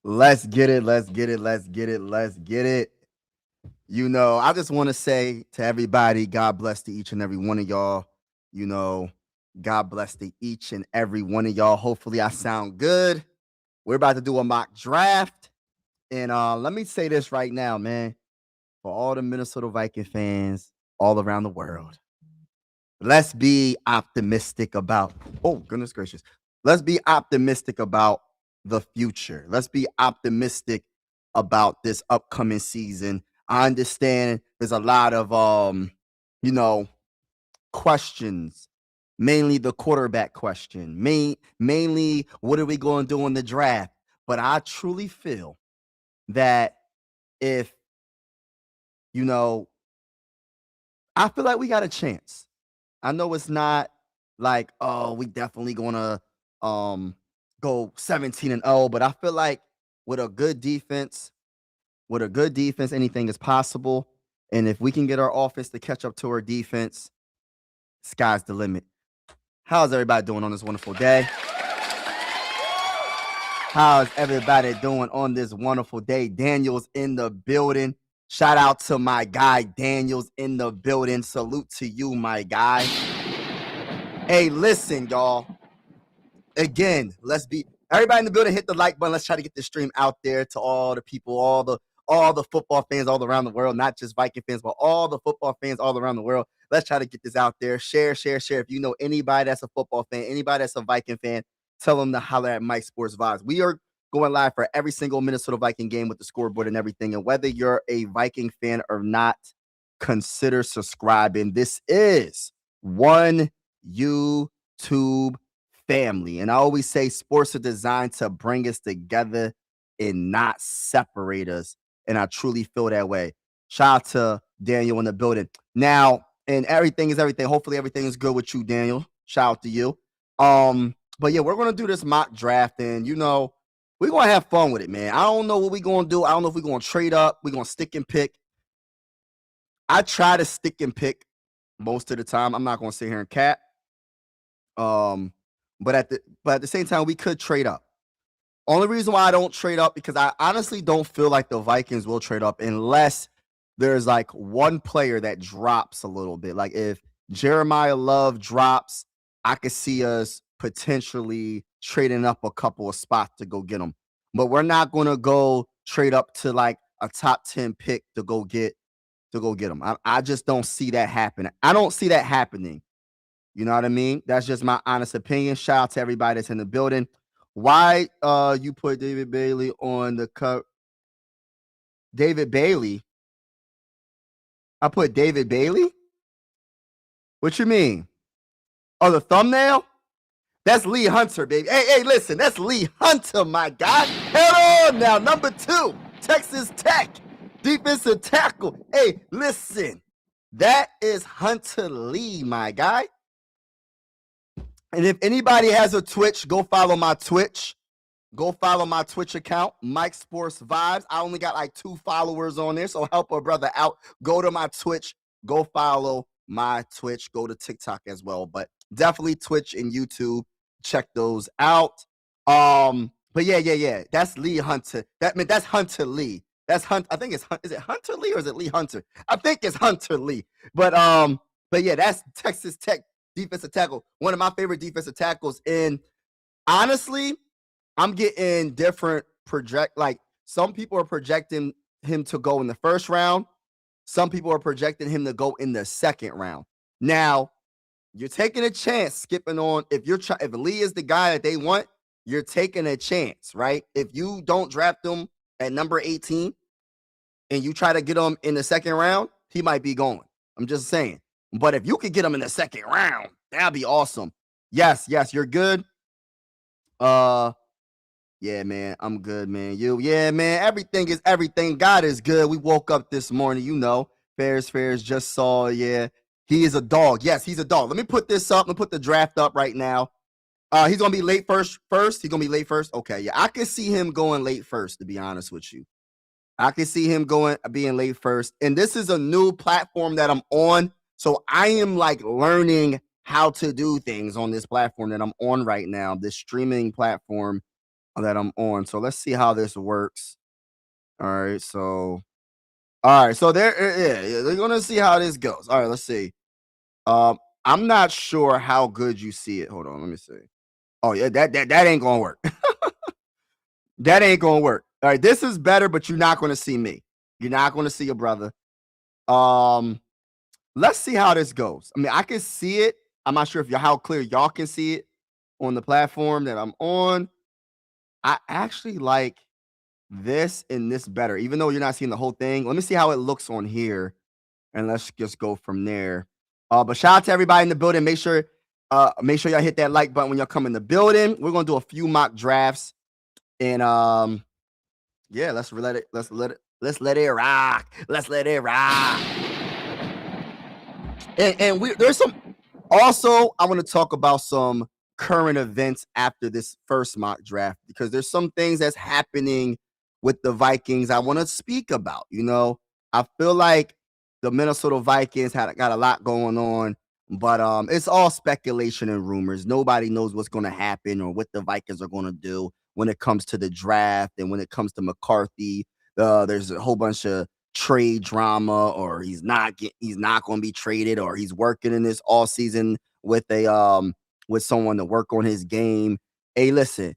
Let's get it. Let's get it. Let's get it. Let's get it. I just want to say to everybody, God bless to each and every one of y'all. You know, God bless to each and every one of y'all. Hopefully, I sound good. We're about to do a mock draft. And let me say this right now, man. For all the Minnesota Viking fans all around the world, let's be optimistic about, oh, goodness gracious. Let's be optimistic about the future. Let's be optimistic about this upcoming season. I understand there's a lot of you know, questions, mainly the quarterback question, mainly what are we going to do in the draft? But I truly feel that if, you know, I feel like we got a chance. I know it's not like, oh, we definitely gonna go 17-0, but I feel like with a good defense, anything is possible. And if we can get our offense to catch up to our defense, sky's the limit. How's everybody doing on this wonderful day? How's everybody doing on this wonderful day? Daniel's in the building. Shout out to my guy, Daniel's in the building. Salute to you, my guy. Hey, listen, y'all. Again, everybody in the building, hit the like button. Let's try to get this stream out there to all the people, all the football fans all around the world, not just Viking fans, but all the football fans all around the world. Let's try to get this out there. Share. If you know anybody that's a football fan, anybody that's a Viking fan, tell them to holler at Mike Sports Vibes. We are going live for every single Minnesota Viking game with the scoreboard and everything. And whether you're a Viking fan or not, consider subscribing. This is one YouTube family. And I always say sports are designed to bring us together and not separate us. And I truly feel that way. Shout out to Daniel in the building. Now, and everything is everything. Hopefully everything is good with you, Daniel. Shout out to you. But yeah, we're gonna do this mock draft, and we're gonna have fun with it, man. I don't know what we're gonna do. I don't know if we're gonna trade up, we're gonna stick and pick. I try to stick and pick most of the time. I'm not gonna sit here and cap. But at the same time, we could trade up. Only reason why I don't trade up, because I honestly don't feel like the Vikings will trade up unless there's like one player that drops a little bit. Like if Jeremiah Love drops, I could see us potentially trading up a couple of spots to go get him. But we're not going to go trade up to like a top 10 pick to go get him. I just don't see that happening. I don't see that happening. You know what I mean? That's just my honest opinion. Shout out to everybody that's in the building. Why you put David Bailey on the cover? David Bailey? I put David Bailey? What you mean? Oh, the thumbnail? That's Lee Hunter, baby. Hey, listen, that's Lee Hunter, my guy. Head on now, number 2, Texas Tech, defensive tackle. Hey, listen, that is Hunter Lee, my guy. And if anybody has a Twitch, go follow my Twitch. Go follow my Twitch account, Mike Sports Vibes. I only got like 2 followers on there, so help a brother out. Go to my Twitch. Go follow my Twitch. Go to TikTok as well, but definitely Twitch and YouTube. Check those out. But yeah. That's Lee Hunter. That's Hunter Lee. That's Hunt. I think is it Hunter Lee or is it Lee Hunter? I think it's Hunter Lee. But yeah, that's Texas Tech defensive tackle. One of my favorite defensive tackles. And honestly, I'm getting different like some people are projecting him to go in the first round. Some people are projecting him to go in the second round. Now, you're taking a chance skipping on if Lee is the guy that they want, you're taking a chance, right? If you don't draft him at number 18 and you try to get him in the second round, he might be going. I'm just saying. But if you could get him in the second round, that'd be awesome. Yes, you're good. Yeah, man, I'm good, man. Yeah, man, everything is everything. God is good. We woke up this morning, Ferris just saw, yeah, he is a dog. Yes, he's a dog. Let me put this up. Let me put the draft up right now. He's going to be late first. He's going to be late first. Okay, yeah, I can see him going late first, to be honest with you. I can see him being late first. And this is a new platform that I'm on. So I am like learning how to do things on this platform that I'm on right now, this streaming platform. that I'm on. So let's see how this works. All right, so there, yeah, they're gonna see how this goes. All right, let's see. I'm not sure how good you see it. Hold on, let me see. Oh yeah, that ain't gonna work. That ain't gonna work. All right, this is better, but you're not gonna see me. You're not gonna see your brother. Um, let's see how this goes. I mean, I can see it. I'm not sure if how clear y'all can see it on the platform that I'm on. I actually like this and this better, even though you're not seeing the whole thing. Let me see how it looks on here, and let's just go from there. But shout out to everybody in the building. Make sure y'all hit that like button when y'all come in the building. We're gonna do a few mock drafts, and yeah, let's let it rock. Let's let it rock. And there's some. Also, I want to talk about some current events after this first mock draft because there's some things that's happening with the Vikings I want to speak about. I feel like the Minnesota Vikings got a lot going on, but it's all speculation and rumors. Nobody knows what's going to happen or what the Vikings are going to do when it comes to the draft and when it comes to McCarthy. There's a whole bunch of trade drama, or he's not going to be traded, or he's working in this all season with someone to work on his game. Hey, listen,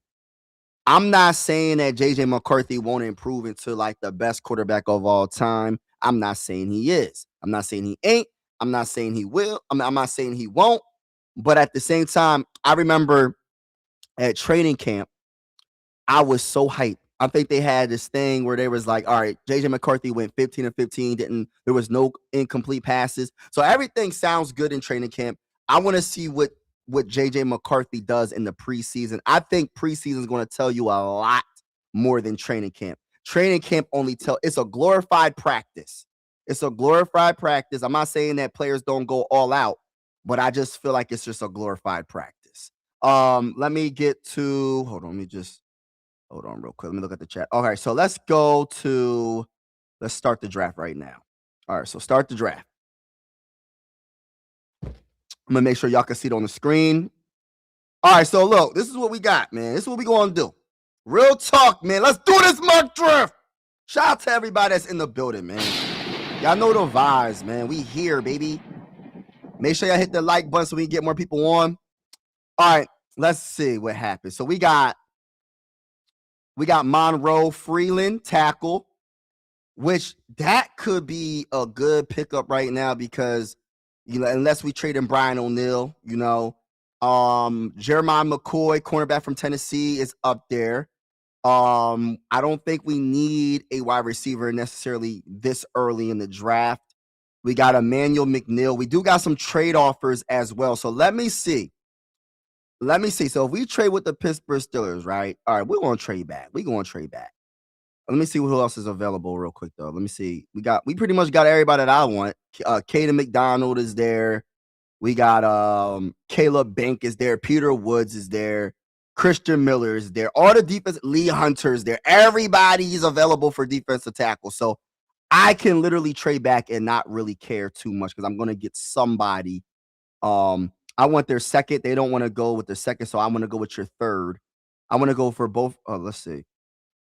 I'm not saying that JJ McCarthy won't improve into like the best quarterback of all time. I'm not saying he is. I'm not saying he ain't. I'm not saying he will. I'm not saying he won't. But at the same time, I remember at training camp, I was so hyped. I think they had this thing where they was like, all right, JJ McCarthy went 15 and 15, there was no incomplete passes. So everything sounds good in training camp. I want to see what JJ McCarthy does in the preseason. I think preseason is going to tell you a lot more than training camp. Training camp it's a glorified practice. It's a glorified practice. I'm not saying that players don't go all out, but I just feel like it's just a glorified practice. Let me get to hold on real quick. Let me look at the chat. All right, so let's start the draft right now. All right, so start the draft. I'm gonna make sure y'all can see it on the screen. All right, so look, this is what we got, man. This is what we gonna do. Real talk, man. Let's do this mock draft. Shout out to everybody that's in the building, man. Y'all know the vibes, man. We here, baby. Make sure y'all hit the like button so we can get more people on. All right, let's see what happens. So we got Monroe Freeland, tackle, which that could be a good pickup right now because, unless we trade in Brian O'Neill, Jeremiah McCoy, cornerback from Tennessee, is up there. I don't think we need a wide receiver necessarily this early in the draft. We got Emmanuel McNeil. We do got some trade offers as well. So let me see. So if we trade with the Pittsburgh Steelers, right? All right, we're going to trade back. Let me see who else is available real quick, though. Let me see. We pretty much got everybody that I want. Caden McDonald is there. We got Caleb Bank is there. Peter Woods is there. Christian Miller is there. All the defense, Lee Hunter is there. Everybody's available for defensive tackle. So I can literally trade back and not really care too much because I'm going to get somebody. I want their second. They don't want to go with their second, so I'm going to go with your third. I want to go for both. Let's see.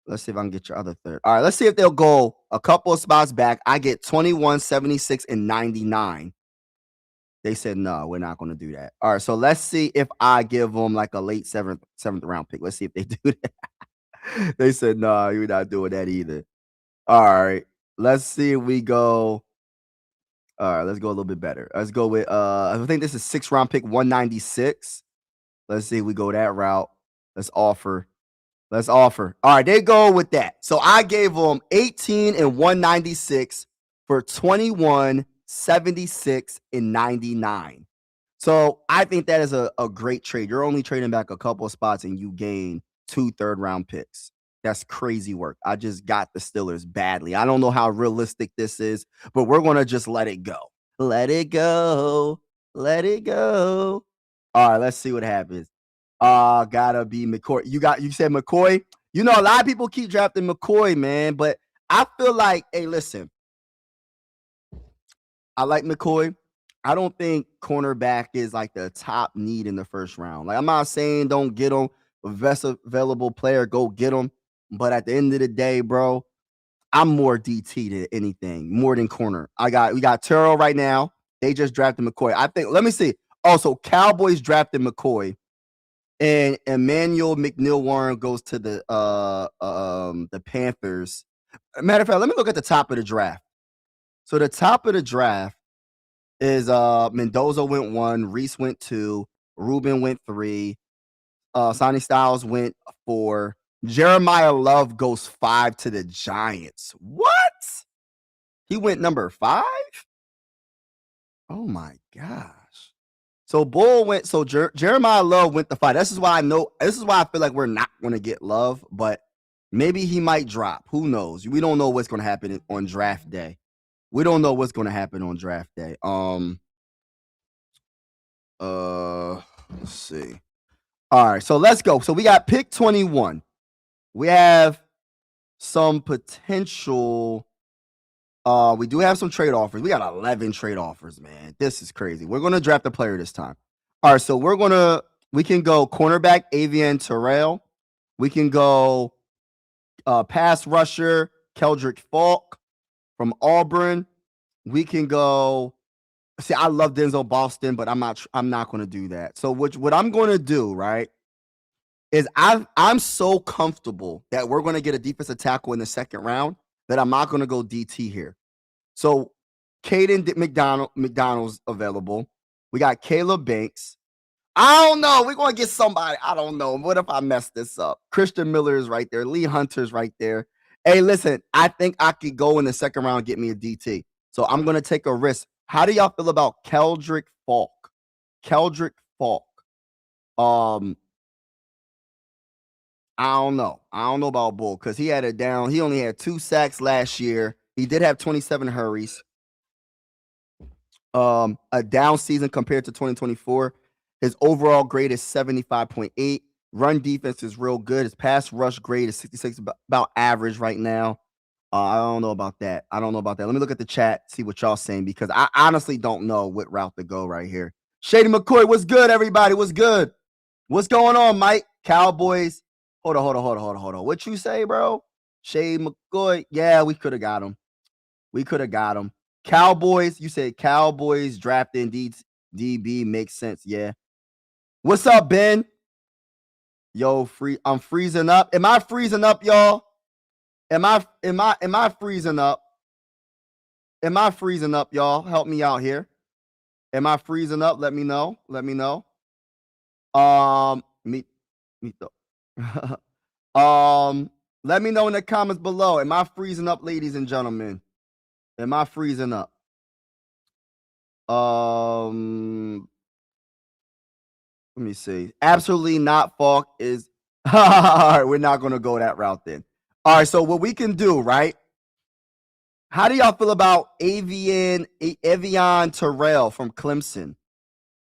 Let's see if I can get your other third. All right, let's see if they'll go a couple of spots back. I get 21, 76, and 99. They said, no, we're not going to do that. All right, so let's see if I give them like a late seventh round pick. Let's see if they do that. They said, no, you're not doing that either. All right, let's see if we go. All right, let's go a little bit better. Let's go with, I think this is 6th round pick, 196. Let's see if we go that route. Let's offer. All right, they go with that. So I gave them 18 and 196 for 21, 76, and 99. So I think that is a great trade. You're only trading back a couple of spots and you gain 2 third-round picks. That's crazy work. I just got the Steelers badly. I don't know how realistic this is, but we're going to just let it go. Let it go. All right, let's see what happens. Gotta be McCoy. You said McCoy. A lot of people keep drafting McCoy, man, but I feel like, hey, listen, I like McCoy. I don't think cornerback is like the top need in the first round. Like, I'm not saying don't get him, best available player, go get him. But at the end of the day, bro, I'm more DT than anything, more than corner. We got Terrell right now. They just drafted McCoy. I think. Let me see. Also, Cowboys drafted McCoy, and Emmanuel McNeil-Warren goes to the Panthers. Matter of fact, let me look at the top of the draft. So the top of the draft is Mendoza went 1, Reese went 2, Ruben went 3, Sonny Styles went 4. Jeremiah Love goes 5 to the Giants. What? He went number 5? Oh my gosh. So Bull went. So Jeremiah Love went to 5. This is why I feel like we're not going to get Love, but maybe he might drop. Who knows? We don't know what's going to happen on draft day. Let's see. All right, so let's go. So we got pick 21. We have some potential. We do have some trade offers. We got 11 trade offers, man. This is crazy. We're going to draft a player this time. All right, so we can go cornerback Avian Terrell. We can go pass rusher Keldrick Falk from Auburn. We can go. See, I love Denzel Boston, but I'm not going to do that. So what I'm going to do, right, is I'm so comfortable that we're going to get a defensive tackle in the second round that I'm not going to go DT here. So Caden McDonald's available. We got Caleb Banks. I don't know. We're going to get somebody. I don't know. What if I mess this up? Christian Miller is right there. Lee Hunter's right there. Hey, listen, I think I could go in the second round and get me a DT. So I'm going to take a risk. How do y'all feel about Keldrick Falk? I don't know. I don't know about Bull because he had it down. He only had 2 sacks last year. He did have 27 hurries. A down season compared to 2024. His overall grade is 75.8. Run defense is real good. His pass rush grade is 66, about average right now. I don't know about that. Let me look at the chat, see what y'all saying, because I honestly don't know what route to go right here. Shady McCoy, what's good, everybody? What's good? What's going on, Mike? Cowboys. Hold on. What you say, bro? Shady McCoy. Yeah, we could have got him. Cowboys. You said Cowboys drafting DB makes sense. Yeah. What's up, Ben? Yo, I'm freezing up. Am I freezing up, y'all? Am I freezing up? Am I freezing up, y'all? Help me out here. Am I freezing up? Let me know. Me though. Let me know in the comments below. Am I freezing up, ladies and gentlemen? Am I freezing up? Let me see. Absolutely not. Falk is. All right, we're not going to go that route then. All right, so what we can do, right? How do y'all feel about Avian Terrell from Clemson?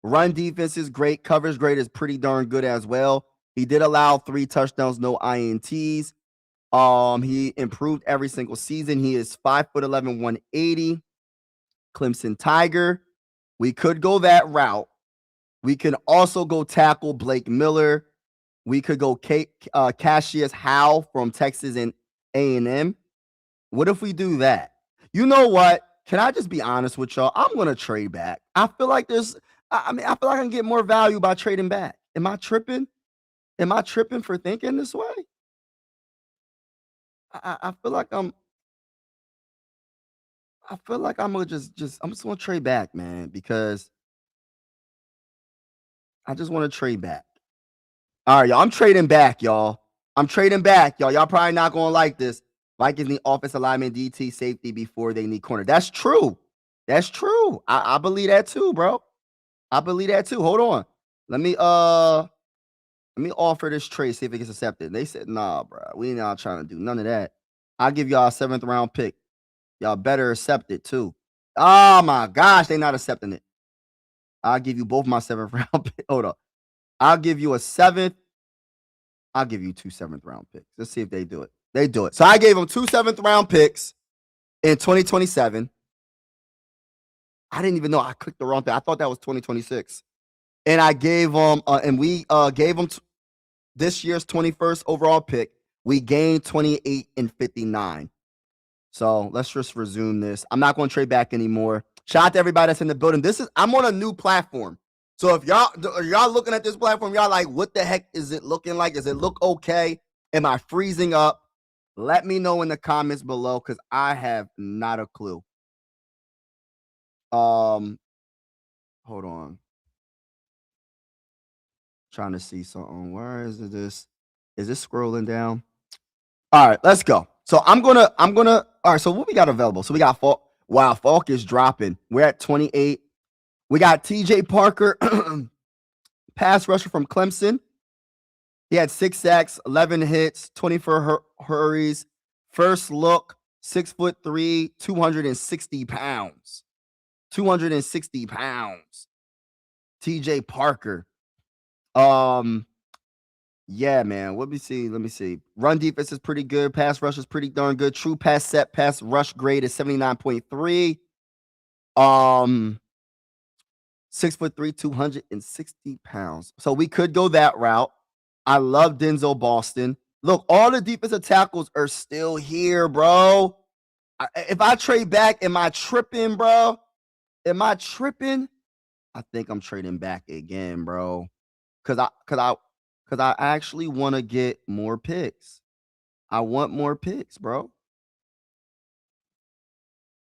Run defense is great. Coverage grade is pretty darn good as well. He did allow 3 touchdowns, no INTs. He improved every single season. He is 5'11", 180. Clemson Tiger. We could go that route. We can also go tackle Blake Miller. We could go Cassius Howe from Texas and A&M. What if we do that? You know what? Can I just be honest with y'all? I'm going to trade back. I feel like I feel like I can get more value by trading back. Am I tripping? For thinking this way? I feel like I'm gonna I'm just gonna trade back, man, because I just want to trade back. All right, y'all. I'm trading back, y'all. Y'all probably not gonna like this. Vikings need offensive lineman, DT, safety before they need corner. That's true. I believe that too, bro. Hold on. Let me offer this trade, see if it gets accepted. They said, nah, bro. We not trying to do none of that. I'll give y'all a 7th round pick. Y'all better accept it too. Oh my gosh, they not accepting it. I'll give you both my 7th round pick. Hold up. I'll give you a 7th. I'll give you 2 7th round picks. Let's see if they do it. They do it. So I gave them 2 7th round picks in 2027. I didn't even know I clicked the wrong thing. I thought that was 2026. And I gave them, and we gave them. this year's 21st overall pick. We gained 28 and 59. So let's just resume this. I'm not going to trade back anymore. Shout out to everybody that's in the building. I'm on a new platform. So if y'all looking at this platform, y'all like, what the heck is it looking like? Does it look okay? Am I freezing up? Let me know in the comments below because I have not a clue. Hold on. Trying to see something. Where is this? Is this scrolling down? All right, let's go. So I'm gonna. All right. So what we got available? So we got Falk. Wow, Falk is dropping. We're at 28. We got TJ Parker, pass rusher from Clemson. He had 6 sacks, 11 hits, 24 hurries. First look, 6'3", 260 pounds. 260 pounds. TJ Parker. Yeah, man. Let me see. Run defense is pretty good. Pass rush is pretty darn good. True pass set, pass rush grade is 79.3. 6'3", 260 pounds. So we could go that route. I love Denzel Boston. Look, all the defensive tackles are still here, bro. If I trade back, am I tripping, bro? Am I tripping? I think I'm trading back again, bro. Cause I actually want to get more picks. I want more picks, bro.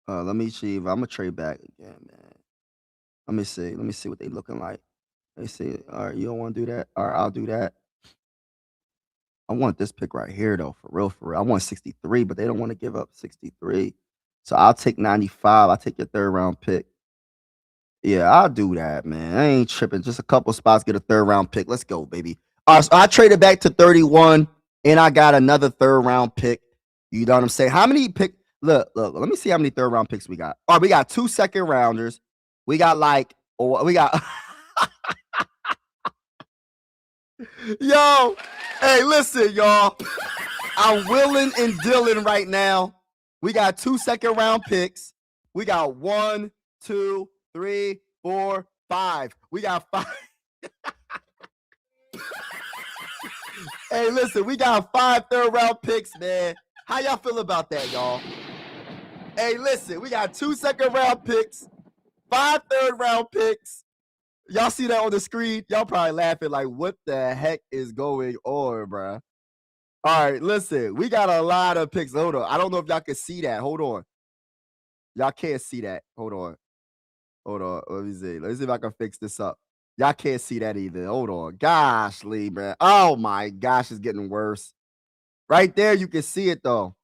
Let me see if I'm gonna trade back again, man. Let me see what they looking like. Let me see. All right, you don't want to do that? All right, I'll do that. I want this pick right here, though, for real, for real. I want 63, but they don't want to give up 63. So I'll take 95. I'll take your third round pick. Yeah, I'll do that, man. I ain't tripping. Just a couple spots, get a third round pick. Let's go, baby. All right, so I traded back to 31, and I got another third round pick. You know what I'm saying? How many pick? Look, let me see how many third round picks we got. All right, we got 2 second rounders. We got Yo, hey, listen, y'all. I'm willing and dealing right now. We got 2 second round picks. We got 1, 2, 3, 4, 5. We got 5. Hey, listen, we got 5 third round picks, man. How y'all feel about that, y'all? Hey, listen, we got 2 second round picks, 5 third round picks. Y'all see that on the screen? Y'all probably laughing like, what the heck is going on, bro? All right, listen, we got a lot of picks. Hold on. I don't know if y'all can see that. Hold on. Y'all can't see that. Hold on. Let me see. Let's see if I can fix this up. Y'all can't see that either. Hold on. Gosh, Lee, man. Oh, my gosh, it's getting worse. Right there, you can see it, though.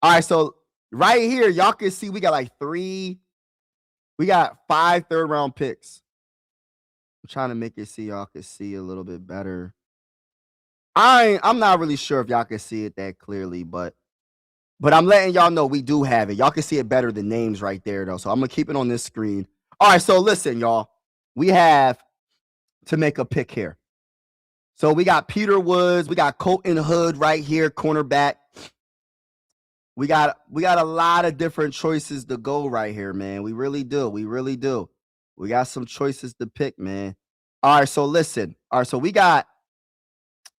All right, so right here, y'all can see we got like 3. We got 5 third round picks. I'm trying to make it so y'all can see a little bit better. I'm not really sure if y'all can see it that clearly, but I'm letting y'all know we do have it. Y'all can see it better than names right there, though. So I'm going to keep it on this screen. All right, so listen, y'all. We have to make a pick here. So we got Peter Woods. We got Colton Hood right here, cornerback. We got a lot of different choices to go right here, man. We really do. We got some choices to pick, man. All right, so listen. All right, so we got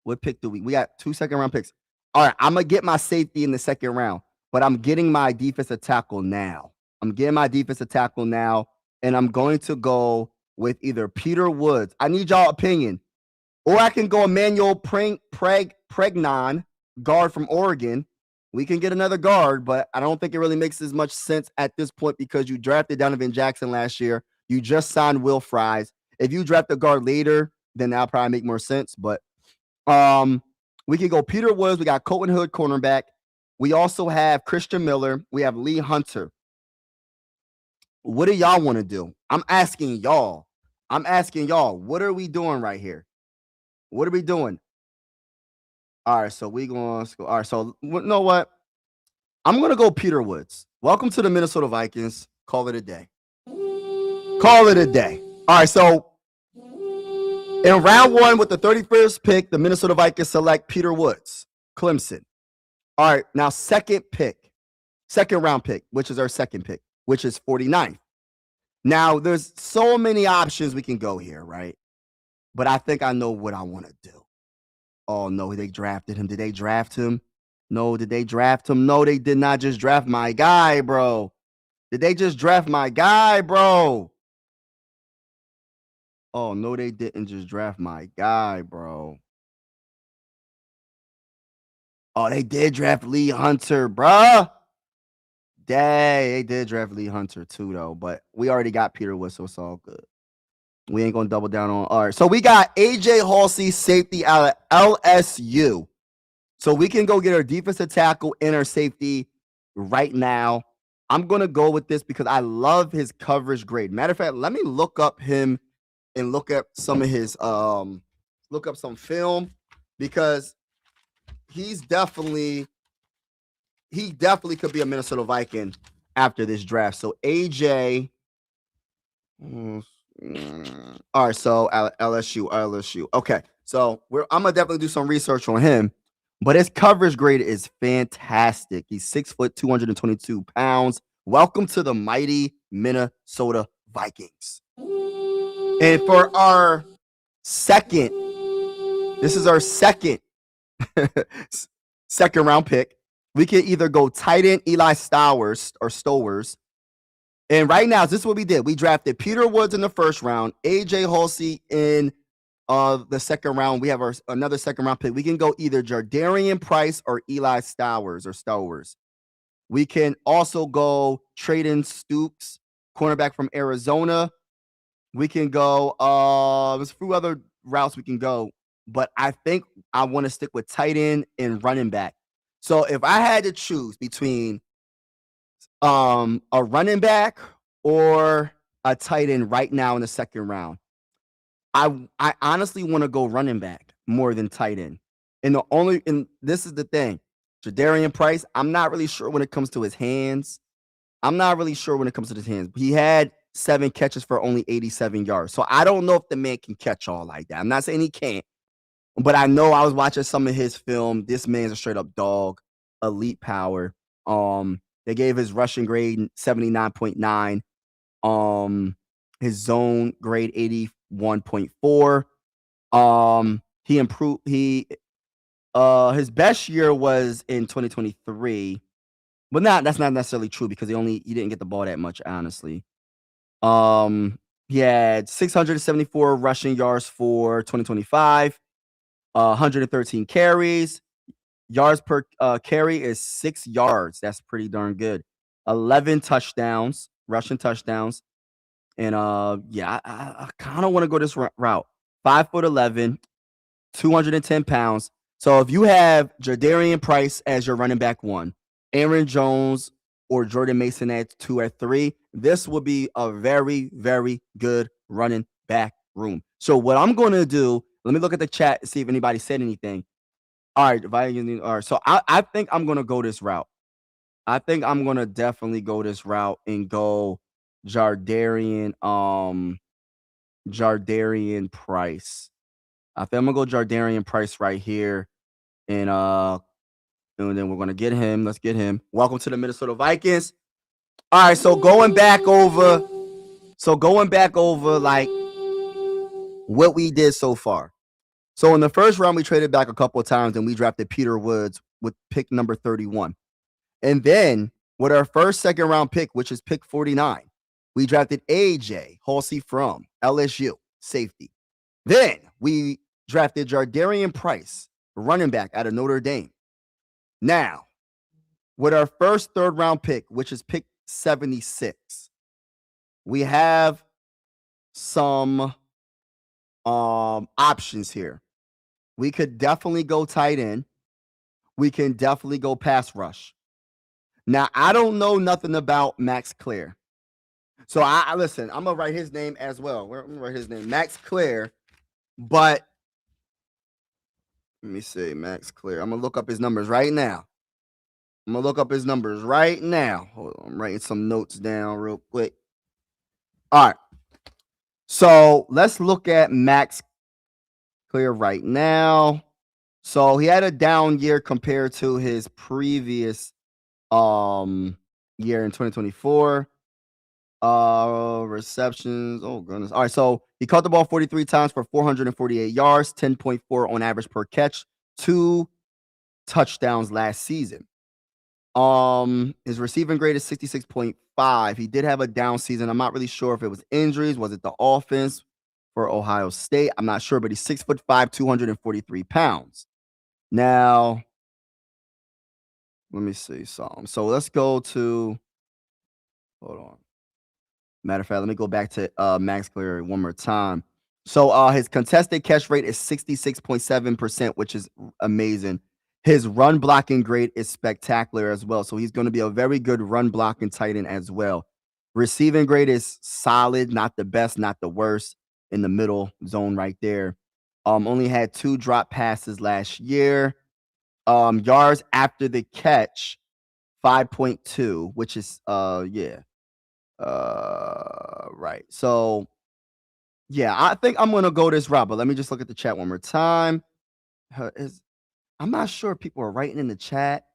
what pick do we? We got 2 second round picks. All right, I'm gonna get my safety in the second round, but I'm getting my defensive tackle now. And I'm going to go with either Peter Woods. I need y'all opinion, or I can go Emmanuel Pregnon, guard from Oregon. We can get another guard, but I don't think it really makes as much sense at this point because you drafted Donovan Jackson last year. You just signed Will Fries. If you draft a guard later, then that'll probably make more sense. But we can go Peter Woods. We got Colton Hood, cornerback. We also have Christian Miller. We have Lee Hunter. What do y'all want to do? I'm asking y'all. What are we doing right here? What are we doing? All right, so we going to go. All right, so you know what? I'm going to go Peter Woods. Welcome to the Minnesota Vikings. Call it a day. All right, so in round 1 with the 31st pick, the Minnesota Vikings select Peter Woods, Clemson. All right, now second round pick, which is our second pick, which is 49th. Now, there's so many options we can go here, right? but I think I know what I want to do. Oh no, they drafted him. Did they draft him? No, did they draft him? No, they did not just draft my guy, bro. Did they just draft my guy, bro? Oh no, they didn't just draft my guy, bro. Oh, they did draft Lee Hunter, bruh. Dang, they did draft Lee Hunter too, though. But we already got Peter Whistle, so it's all good. We ain't gonna double down on. All right, so we got AJ Halsey, safety out of LSU. So we can go get our defensive tackle and our safety right now. I'm gonna go with this because I love his coverage grade. Matter of fact, let me look up him and look up some of his look up some film because he definitely could be a Minnesota Viking after this draft. So AJ, all right. So LSU. Okay, so I'm gonna definitely do some research on him, but his coverage grade is fantastic. He's 6 foot, 222 pounds. Welcome to the mighty Minnesota Vikings. And for our second, this is our second second round pick. We can either go tight end Eli Stowers or Stowers. And right now, this is what we did. We drafted Peter Woods in the first round, AJ Halsey in the second round. We have another second round pick. We can go either Jardarian Price or Eli Stowers. We can also go Traden Stoops, cornerback from Arizona. We can go, there's a few other routes we can go, but I think I want to stick with tight end and running back. So if I had to choose between a running back or a tight end right now in the second round, I honestly want to go running back more than tight end. And this is the thing, Jadarian Price, I'm not really sure when it comes to his hands. He had 7 catches for only 87 yards. So I don't know if the man can catch all like that. I'm not saying he can't, but I know I was watching some of his film. This man's a straight up dog, elite power. They gave his rushing grade 79.9. His zone grade 81.4. He improved. His best year was in 2023. But that's not necessarily true because he didn't get the ball that much, honestly. He had 674 rushing yards for 2025, 113 carries. Yards per carry is 6 yards. That's pretty darn good. 11 touchdowns, rushing touchdowns. And I kind of want to go this route. 5'11", 210 pounds. So if you have Jadarian Price as your running back 1, Aaron Jones or Jordan Mason at 2 or 3, this will be a very, very good running back room. So what I'm going to do, let me look at the chat and see if anybody said anything. All right, Vikings. All right, so I think I'm going to go this route. I think I'm going to definitely go this route and go Jardarian Price. I think I'm going to go Jardarian Price right here. And then we're going to get him. Let's get him. Welcome to the Minnesota Vikings. All right, so going back over like what we did so far. So in the first round, we traded back a couple of times and we drafted Peter Woods with pick number 31. And then with our second round pick, which is pick 49, we drafted AJ Halsey from LSU, safety. Then we drafted Jardarian Price, running back out of Notre Dame. Now, with our third round pick, which is pick 76, we have some options here. We could definitely go tight end. We can definitely go pass rush. Now, I don't know nothing about Max Clare. So I listen, I'm going to write his name as well. I'm going to write his name, Max Clare. But let me see, Max Clare. I'm going to look up his numbers right now. Hold on, I'm writing some notes down real quick. All right. So let's look at Max Clare right now. So he had a down year compared to his previous year in 2024. Receptions. Oh, goodness. All right. So he caught the ball 43 times for 448 yards, 10.4 on average per catch, 2 touchdowns last season. His receiving grade is 66.5. He did have a down season. I'm not really sure if it was injuries. Was it the offense for Ohio State? I'm not sure, but he's 6'5", 243 pounds. Now, let me see something. So let's go to, hold on. Matter of fact, let me go back to Max Clear one more time. So his contested catch rate is 66.7%, which is amazing. His run blocking grade is spectacular as well. So he's going to be a very good run blocking tight end as well. Receiving grade is solid, not the best, not the worst, in the middle zone right there. Only had 2 drop passes last year. Yards after the catch, 5.2, which is yeah. Right. So yeah, I think I'm gonna go this route, but let me just look at the chat one more time. I'm not sure if people are writing in the chat,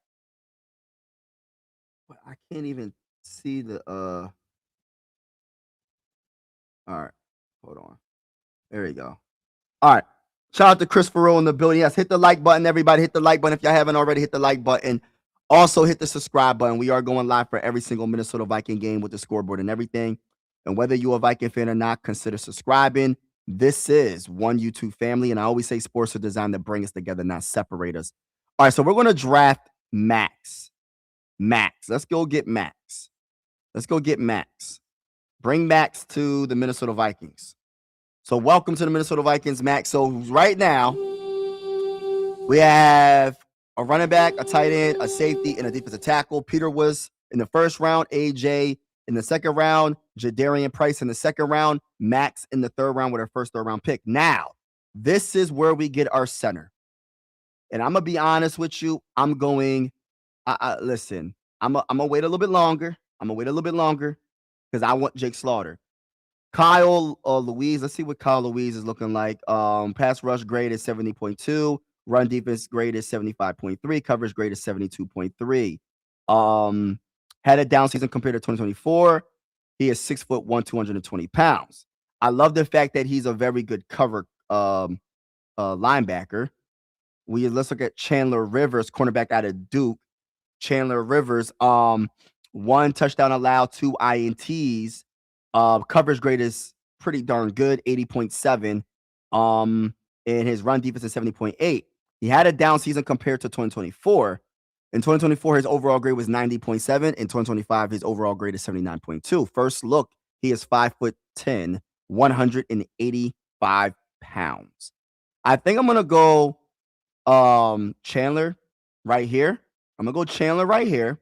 but I can't even see the all right, hold on. There you go. All right. Shout out to Chris Farrell in the building. Yes, hit the like button, everybody. Hit the like button. If y'all haven't already, hit the like button. Also, hit the subscribe button. We are going live for every single Minnesota Viking game with the scoreboard and everything. And whether you're a Viking fan or not, consider subscribing. This is one YouTube family. And I always say sports are designed to bring us together, not separate us. All right, so we're going to draft Max. Max. Let's go get Max. Let's go get Max. Bring Max to the Minnesota Vikings. So welcome to the Minnesota Vikings, Max. So right now, we have a running back, a tight end, a safety, and a defensive tackle. Peter was in the first round, AJ in the second round, Jadarian Price in the second round, Max in the third round with our first third-round pick. Now, this is where we get our center. And I'm going to be honest with you. I'm going, listen, I'm going to wait a little bit longer. I'm going to wait a little bit longer because I want Jake Slaughter. Kyle Louise, let's see what Kyle Louise is looking like. Pass rush grade is 70.2. Run defense grade is 75.3. Coverage grade is 72.3. Had a down season compared to 2024. He is 6'1", 220 pounds. I love the fact that he's a very good cover linebacker. Let's look at Chandler Rivers, cornerback out of Duke. Chandler Rivers, 1 touchdown allowed, 2 INTs. Coverage grade is pretty darn good, 80.7. And his run defense is 70.8. He had a down season compared to 2024. In 2024, his overall grade was 90.7. In 2025, his overall grade is 79.2. First look, he is 5'10", 185 pounds. I think I'm gonna go Chandler right here. I'm gonna go Chandler right here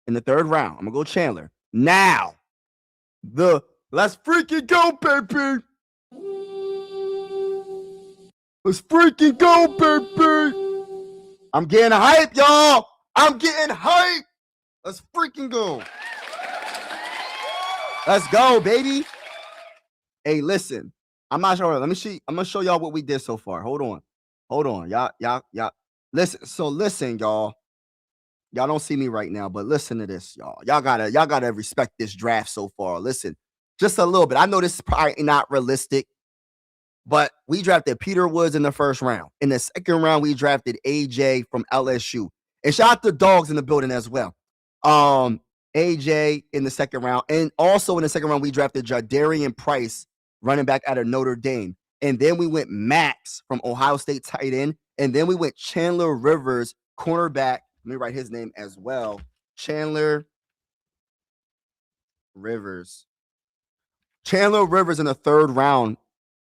in the third round. I'm gonna go Chandler. Now, let's freaking go, baby. Let's freaking go, baby. I'm getting hype, y'all. I'm getting hype. Let's freaking go. Let's go, baby. Hey, listen. I'm not sure. Let me see. I'm gonna show y'all what we did so far. Hold on. Y'all. Listen, y'all. Y'all don't see me right now, but listen to this, y'all. Y'all gotta respect this draft so far. Listen, just a little bit. I know this is probably not realistic, but we drafted Peter Woods in the first round. In the second round, we drafted AJ from LSU. And shout out to Dogs in the building as well. AJ in the second round. And also in the second round, we drafted Jadarian Price, running back out of Notre Dame. And then we went Max from Ohio State tight end. And then we went Chandler Rivers, cornerback. Let me write his name as well. Chandler Rivers. Chandler Rivers in the third round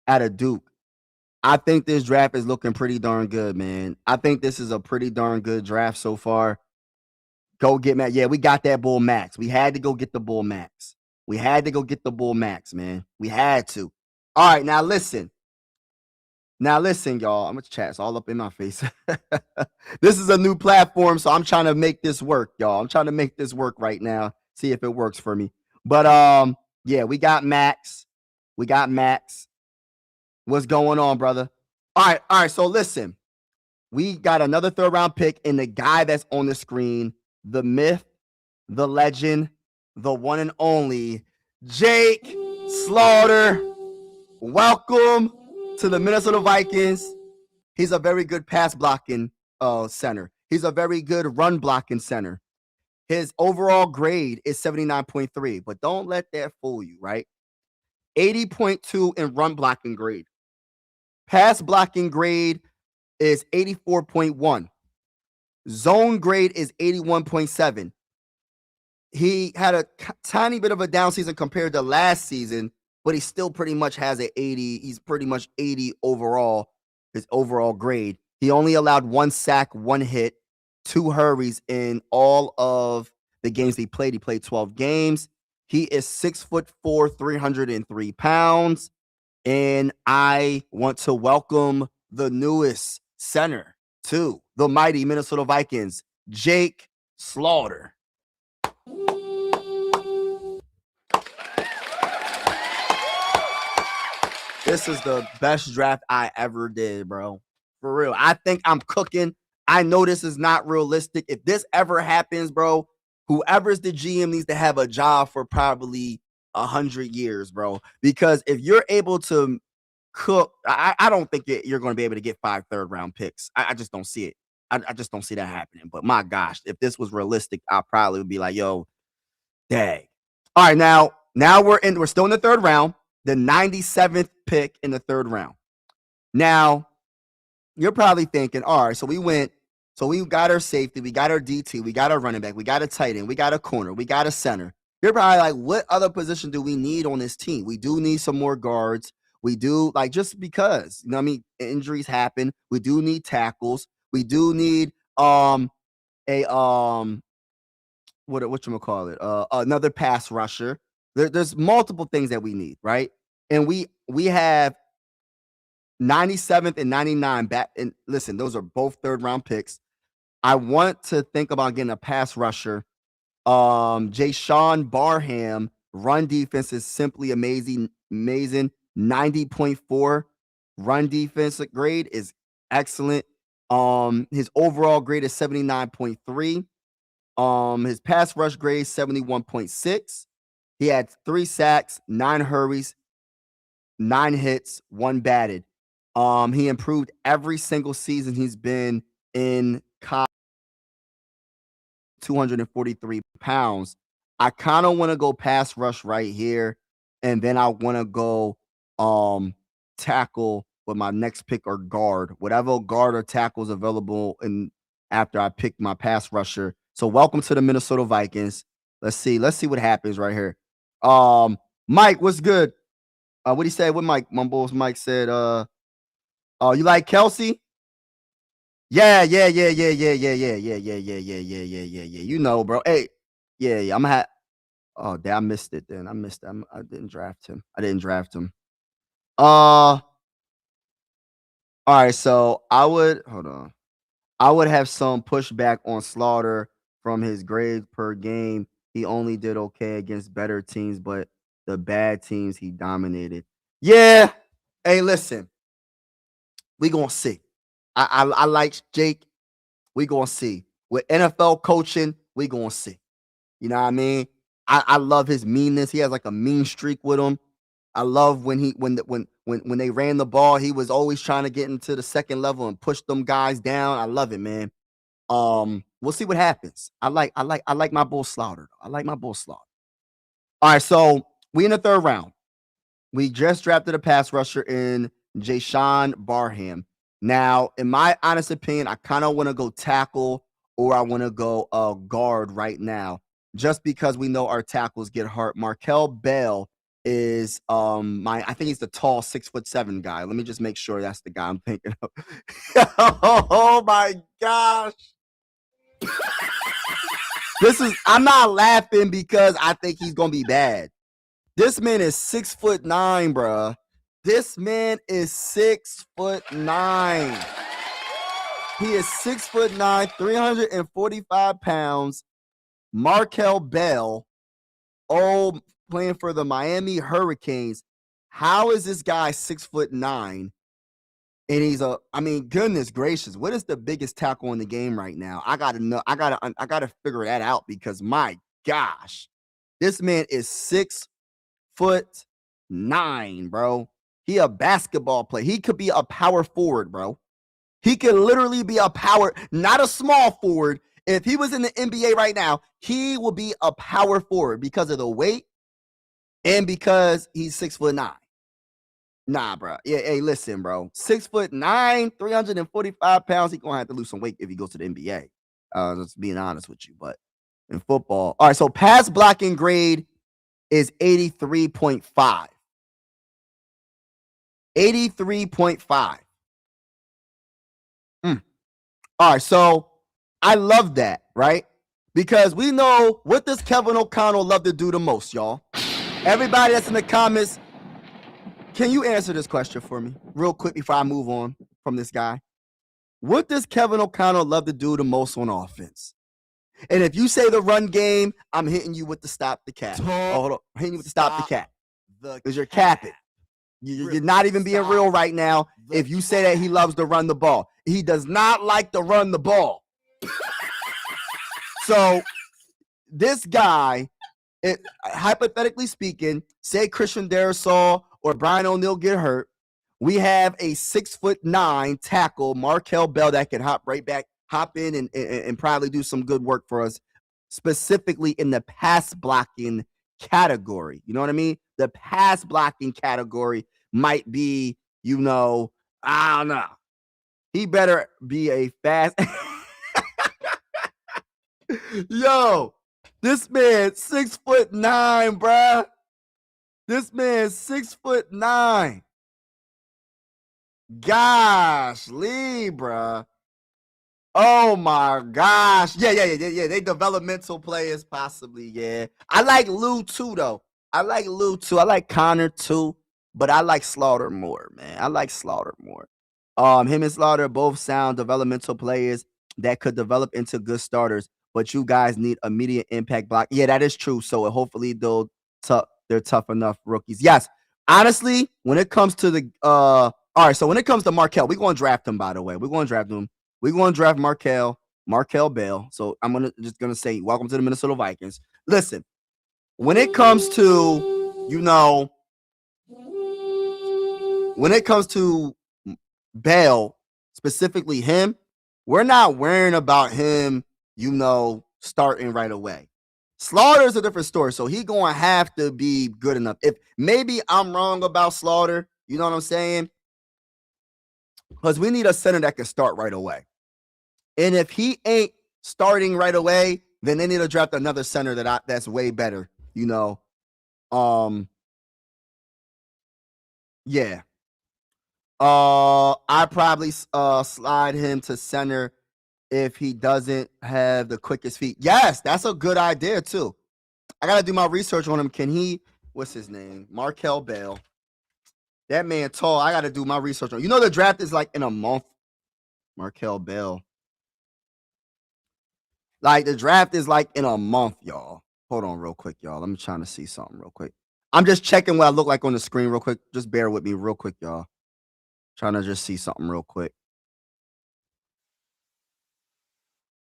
out of Duke. I think this draft is looking pretty darn good, man. I think this is a pretty darn good draft so far. Go get Max. Yeah, we got that Bull Max. We had to go get the Bull Max. We had to go get the Bull Max, man. We had to. All right, now listen. Now listen, y'all. I'm gonna chat. It's all up in my face. This is a new platform, so I'm trying to make this work, y'all. I'm trying to make this work right now. See if it works for me. But yeah, we got Max. We got Max. What's going on, brother? All right. So listen, we got another third round pick, and the guy that's on the screen, the myth, the legend, the one and only Jake Slaughter. Welcome to the Minnesota Vikings. He's a very good pass blocking center. He's a very good run blocking center. His overall grade is 79.3, but don't let that fool you, right? 80.2 in run blocking grade. Pass blocking grade is 84.1. Zone grade is 81.7. He had a tiny bit of a down season compared to last season, but he still pretty much has an 80. He's pretty much 80 overall, his overall grade. He only allowed 1 sack, 1 hit, 2 hurries in all of the games he played. He played 12 games. He is 6'4", 303 pounds. And I want to welcome the newest center to the mighty Minnesota Vikings, Jake Slaughter. This is the best draft I ever did, bro. For real. I think I'm cooking. I know this is not realistic. If this ever happens, bro, whoever's the GM needs to have a job for probably 100 years, bro. Because if you're able to cook, I don't think you're going to be able to get 5 third-round picks. I just don't see it. I just don't see that happening. But my gosh, if this was realistic, I probably would be like, yo, dang. All right, now we're still in the 3rd round, the 97th pick in the 3rd round. Now, you're probably thinking, all right, so we got our safety, we got our DT, we got our running back, we got a tight end, we got a corner, we got a center. You're probably like, what other position do we need on this team? We do need some more guards. We do, like, just because, you know what I mean? Injuries happen. We do need tackles. We do need another pass rusher. There's multiple things that we need, right? And we have 97th and 99 back. And listen, those are both 3rd round picks. I want to think about getting a pass rusher. Jayshawn Barham, run defense is simply amazing. 90.4 run defense grade is excellent. His overall grade is 79.3. His pass rush grade 71.6. He had 3 sacks, 9 hurries, 9 hits, 1 batted. He improved every single season he's been in college. 243 pounds. I kind of want to go pass rush right here, and then I want to go tackle with my next pick or guard, whatever guard or tackle is available. And after I pick my pass rusher, so welcome to the Minnesota Vikings. Let's see what happens right here. Mike, what's good? What he said? What Mike Mumbles? Mike said, you like Kelsey? Yeah. You know, bro. Hey, yeah. I'm gonna have. Oh, damn, I missed it. Then I missed him. I didn't draft him. All right. So I would have some pushback on Slaughter from his grades per game. He only did okay against better teams, but the bad teams he dominated. Yeah. Hey, listen. We gonna see. I like Jake. We gonna see. With NFL coaching, we gonna see. You know what I mean? I love his meanness. He has like a mean streak with him. I love when they ran the ball, he was always trying to get into the second level and push them guys down. I love it, man. We'll see what happens. I like my bull Slaughter. I like my bull Slaughter. All right, so we in the 3rd round. We just drafted a pass rusher in Jayshawn Barham. Now, in my honest opinion, I kind of want to go tackle or I want to go guard right now, just because we know our tackles get hurt. Markel Bell is I think he's the tall 6'7" guy. Let me just make sure that's the guy I'm thinking of. Oh my gosh. I'm not laughing because I think he's gonna be bad. This man is 6'9", bruh. This man is 6'9". He is 6'9", 345 pounds. Markel Bell, playing for the Miami Hurricanes. How is this guy 6'9"? And he's goodness gracious, what is the biggest tackle in the game right now? I gotta know. I gotta figure that out because my gosh. This man is 6'9", bro. He a basketball player. He could be a power forward, bro. He could literally be a power, not a small forward. If he was in the NBA right now, he will be a power forward because of the weight and because he's 6'9". Nah, bro. Yeah, hey, listen, bro. 6'9", 345 pounds. He gonna have to lose some weight if he goes to the NBA. Just being honest with you, but in football, all right. So pass blocking grade is 83.5. 83.5. All right, so I love that, right? Because we know what does Kevin O'Connell love to do the most, y'all. Everybody that's in the comments, can you answer this question for me real quick before I move on from this guy? What does Kevin O'Connell love to do the most on offense? And if you say the run game, I'm hitting you with the stop the cap. Oh, hold on. I'm hitting you with the stop the cap. Because you're capping. You're not even being real right now if you say that he loves to run the ball. He does not like to run the ball. So this guy, hypothetically speaking, say Christian Darrisaw or Brian O'Neill get hurt, we have a 6'9" tackle, Markel Bell, that can hop in and probably do some good work for us, specifically in the pass blocking category. You know what I mean? The pass blocking category might be, I don't know. He better be a fast. Yo, this man 6'9", bruh. This man 6'9". Gosh, Lee, bruh. Oh my gosh. Yeah. They developmental players, possibly. Yeah. I like Lou too, though. I like Connor too, but I like Slaughter more, man. I like Slaughter more. Him and Slaughter both sound developmental players that could develop into good starters, but you guys need immediate impact block. Yeah, that is true. So hopefully they're tough enough rookies. Yes. Honestly, when it comes to the all right, so when it comes to Markel, we're going to draft him, by the way. We're going to draft him. We're going to draft Markel Bell. So I'm just gonna say, welcome to the Minnesota Vikings. Listen, when it comes to, when it comes to Bell, specifically him, we're not worrying about him, starting right away. Slaughter's a different story, so he gonna have to be good enough. If maybe I'm wrong about Slaughter, you know what I'm saying? Because we need a center that can start right away. And if he ain't starting right away, then they need to draft another center that's way better, Yeah. I probably slide him to center if he doesn't have the quickest feet. Yes, that's a good idea too. I gotta do my research on him. What's his name? Markel Bell. That man tall. I gotta do my research on. The draft is like in a month. Markel Bell. Like the draft is like in a month, y'all. Hold on real quick, y'all. I'm trying to see something real quick. I'm just checking what I look like on the screen real quick. Just bear with me real quick, y'all. Trying to just see something real quick.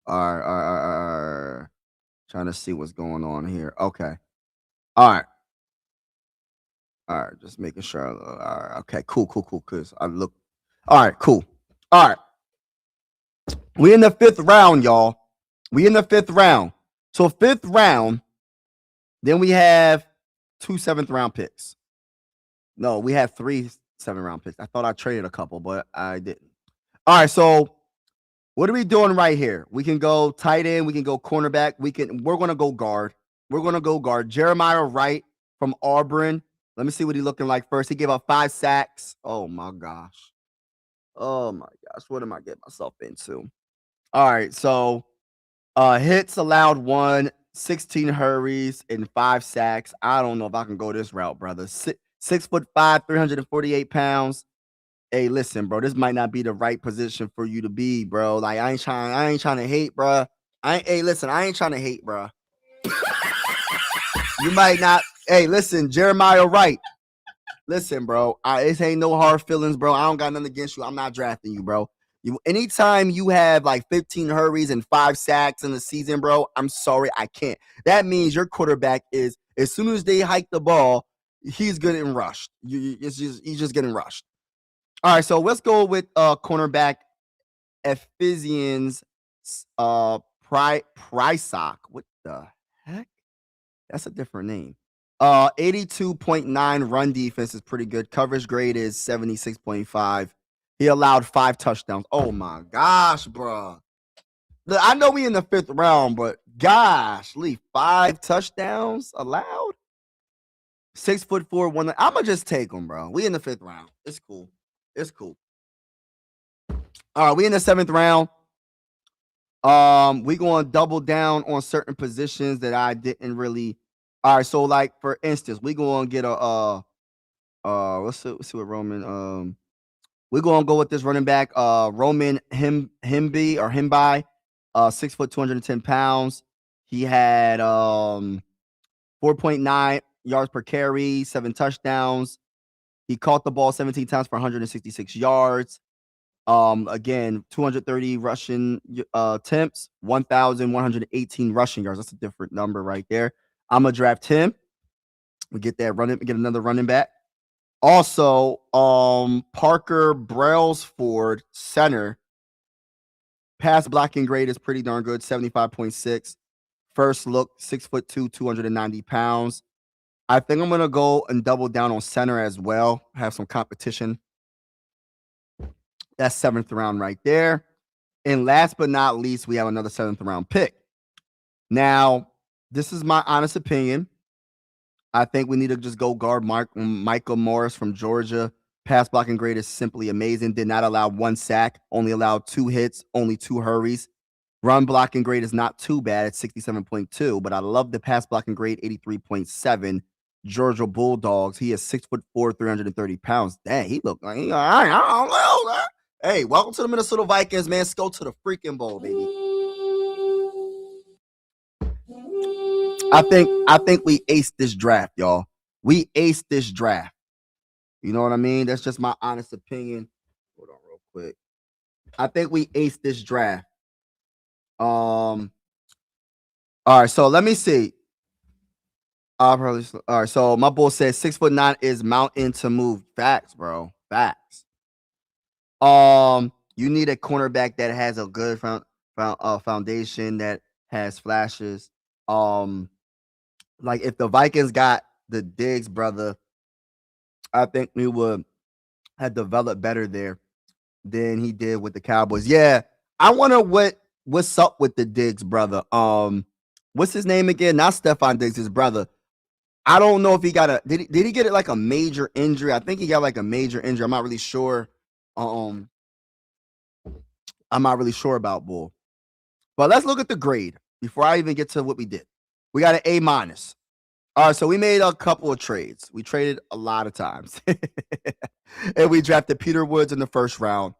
All right. Trying to see what's going on here. Okay. All right. Just making sure. All right. Okay. Cool. Cause I look. All right. Cool. All right. We in the 5th round, y'all. We in the 5th round. So 5th round. Then we have 2 7th-round picks. No, we have 3 7th-round picks. I thought I traded a couple, but I didn't. All right. So what are we doing right here? We can go tight end. We can go cornerback. We're going to go guard. Jeremiah Wright from Auburn. Let me see what he's looking like first. He gave up 5 sacks. Oh, my gosh. What am I getting myself into? All right. So hits allowed 1, 16 hurries, and 5 sacks. I don't know if I can go this route, brother. 6'5", 348 pounds. Hey, listen, bro, this might not be the right position for you to be, bro. Like, I ain't trying to hate, bro. I ain't trying to hate, bro. You might not. Hey, listen, Jeremiah Wright. Listen, bro. This ain't no hard feelings, bro. I don't got nothing against you. I'm not drafting you, bro. Anytime you have like 15 hurries and 5 sacks in the season, bro, I'm sorry, I can't. That means your quarterback is, as soon as they hike the ball, he's getting rushed. He's just getting rushed. All right, so let's go with cornerback Ephesians Prysock. What the heck? That's a different name. 82.9 run defense is pretty good. Coverage grade is 76.5. He allowed 5 touchdowns. Oh my gosh, bro. I know we in the 5th round, but gosh, Lee, 5 touchdowns allowed? 6'4", one. I'ma just take him, bro. We in the 5th round. It's cool. It's cool. All right, we in the 7th round. We going to double down on certain positions that I didn't really. All right, so like for instance, we going to get a let's see what Roman we're going to go with this running back Roman Himby 6 foot 210 pounds. He had 4.9 yards per carry, 7 touchdowns. He caught the ball 17 times for 166 yards. Again, 230 rushing attempts, 1,118 rushing yards. That's a different number right there. I'm gonna draft him. We get another running back. Also, Parker Brailsford, center. Pass blocking grade is pretty darn good, 75.6. First look, 6'2", 290 pounds. I think I'm gonna go and double down on center as well. Have some competition. That's 7th round right there. And last but not least, we have another 7th round pick. Now, this is my honest opinion. I think we need to just go guard Michael Morris from Georgia. Pass blocking grade is simply amazing. Did not allow 1 sack, only allowed 2 hits, only 2 hurries. Run blocking grade is not too bad at 67.2, but I love the pass blocking grade, 83.7. Georgia Bulldogs. He is 6'4", 330 pounds. Dang, he looked like he. I don't know. Hey, welcome to the Minnesota Vikings, man. Let's go to the freaking bowl, baby. I think we aced this draft, y'all. We aced this draft. You know what I mean? That's just my honest opinion. Hold on real quick. I think we aced this draft. All right, so let me see. All right, so my bull says 6'9" is mountain to move. Facts, bro. Facts. You need a cornerback that has a good foundation, that has flashes. Like if the Vikings got the Diggs brother, I think we would have developed better there than he did with the Cowboys. Yeah, I wonder what's up with the Diggs brother. What's his name again? Not Stephon Diggs, his brother. I don't know if he got did he get it like a major injury? I think he got like a major injury. I'm not really sure. I'm not really sure about Bull. But let's look at the grade before I even get to what we did. We got an A-. All right, so we made a couple of trades. We traded a lot of times. And we drafted Peter Woods in the 1st round.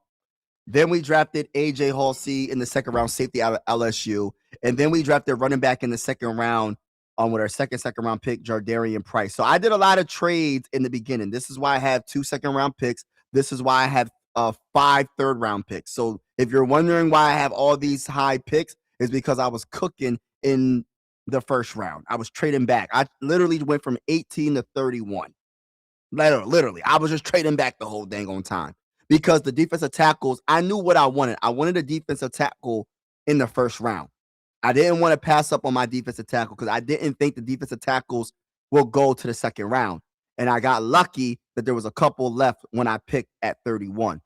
Then we drafted A.J. Halsey in the 2nd round, safety out of LSU. And then we drafted running back in the 2nd round with our second round pick, Jardarian Price. So I did a lot of trades in the beginning. This is why I have 2 2nd-round picks. This is why I have 5 3rd-round picks. So if you're wondering why I have all these high picks, is because I was cooking in the 1st round. I was trading back. I literally went from 18 to 31. Literally. I was just trading back the whole dang on time. Because the defensive tackles, I knew what I wanted. I wanted a defensive tackle in the 1st round. I didn't want to pass up on my defensive tackle because I didn't think the defensive tackles will go to the 2nd round. And I got lucky that there was a couple left when I picked at 31.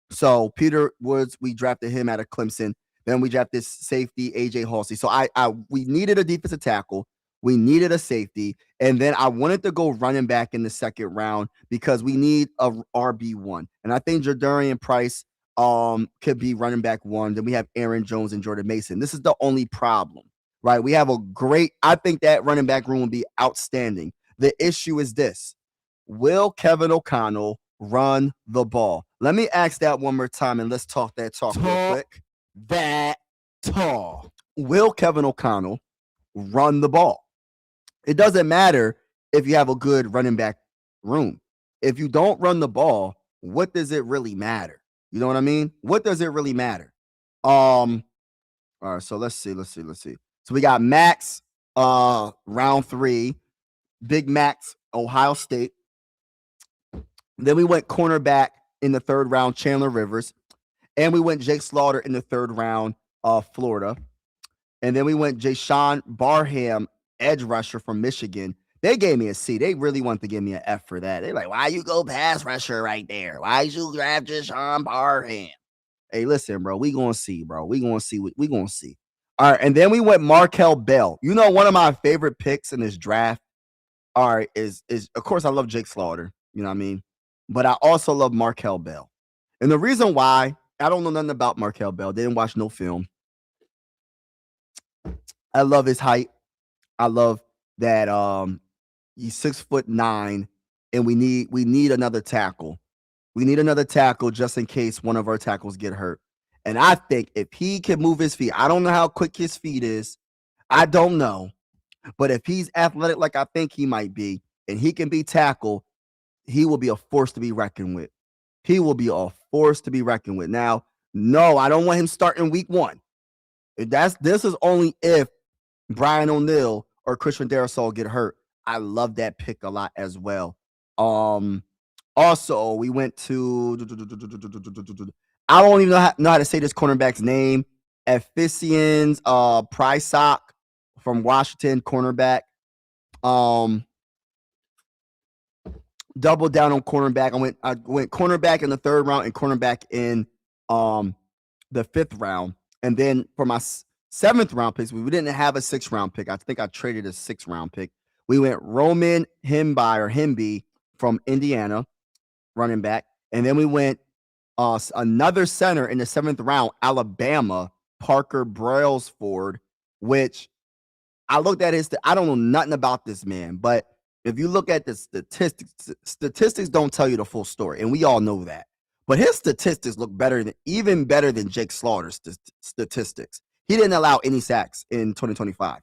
So Peter Woods, we drafted him out of Clemson. Then we drafted safety A.J. Halsey. So we needed a defensive tackle. We needed a safety. And then I wanted to go running back in the 2nd round because we need a RB1. And I think Jardarian Price could be running back 1. Then we have Aaron Jones and Jordan Mason. This is the only problem, right? We have I think that running back room will be outstanding. The issue is this: will Kevin O'Connell run the ball? Let me ask that one more time and let's talk real quick. Will Kevin O'Connell run the ball? It doesn't matter if you have a good running back room. If you don't run the ball, what does it really matter? You know what I mean? What does it really matter? All right, so let's see. So we got Max, round 3, Big Max, Ohio State. Then we went cornerback in the 3rd round, Chandler Rivers. And we went Jake Slaughter in the 3rd round, Florida. And then we went Jashawn Barham, edge rusher from Michigan. They gave me a C. They really want to give me an F for that. They're like, why you go pass rusher right there? Why you grab Jashawn Barham? Hey, listen, bro. We gonna see, bro. We gonna see what we gonna see. All right, and then we went Markel Bell. You know, one of my favorite picks in this draft. All right, is of course I love Jake Slaughter. You know what I mean? But I also love Markel Bell. And the reason why, I don't know nothing about Markel Bell. Didn't watch no film. I love his height. I love that he's 6'9", and we need another tackle. We need another tackle just in case one of our tackles get hurt. And I think if he can move his feet, I don't know how quick his feet is. I don't know. But if he's athletic like I think he might be, and he can be tackled, he will be a force to be reckoned with. He will be a force to be reckoned with. Now, no, I don't want him starting week 1. This is only if Brian O'Neill or Christian Darrisaw get hurt. I love that pick a lot as well. Also, we went to I don't even know how to say this cornerback's name. Ephesians Prysock from Washington, cornerback. Double down on cornerback. I went cornerback in the 3rd round and cornerback in the 5th round. And then for my 7th round picks, we didn't have a 6th round pick. I think I traded a 6th round pick. We went Roman Himby from Indiana, running back. And then we went another center in the 7th round, Alabama, Parker Brailsford, which I looked at I don't know nothing about this man, but if you look at the statistics don't tell you the full story, and we all know that. But his statistics look even better than Jake Slaughter's statistics. He didn't allow any sacks in 2025.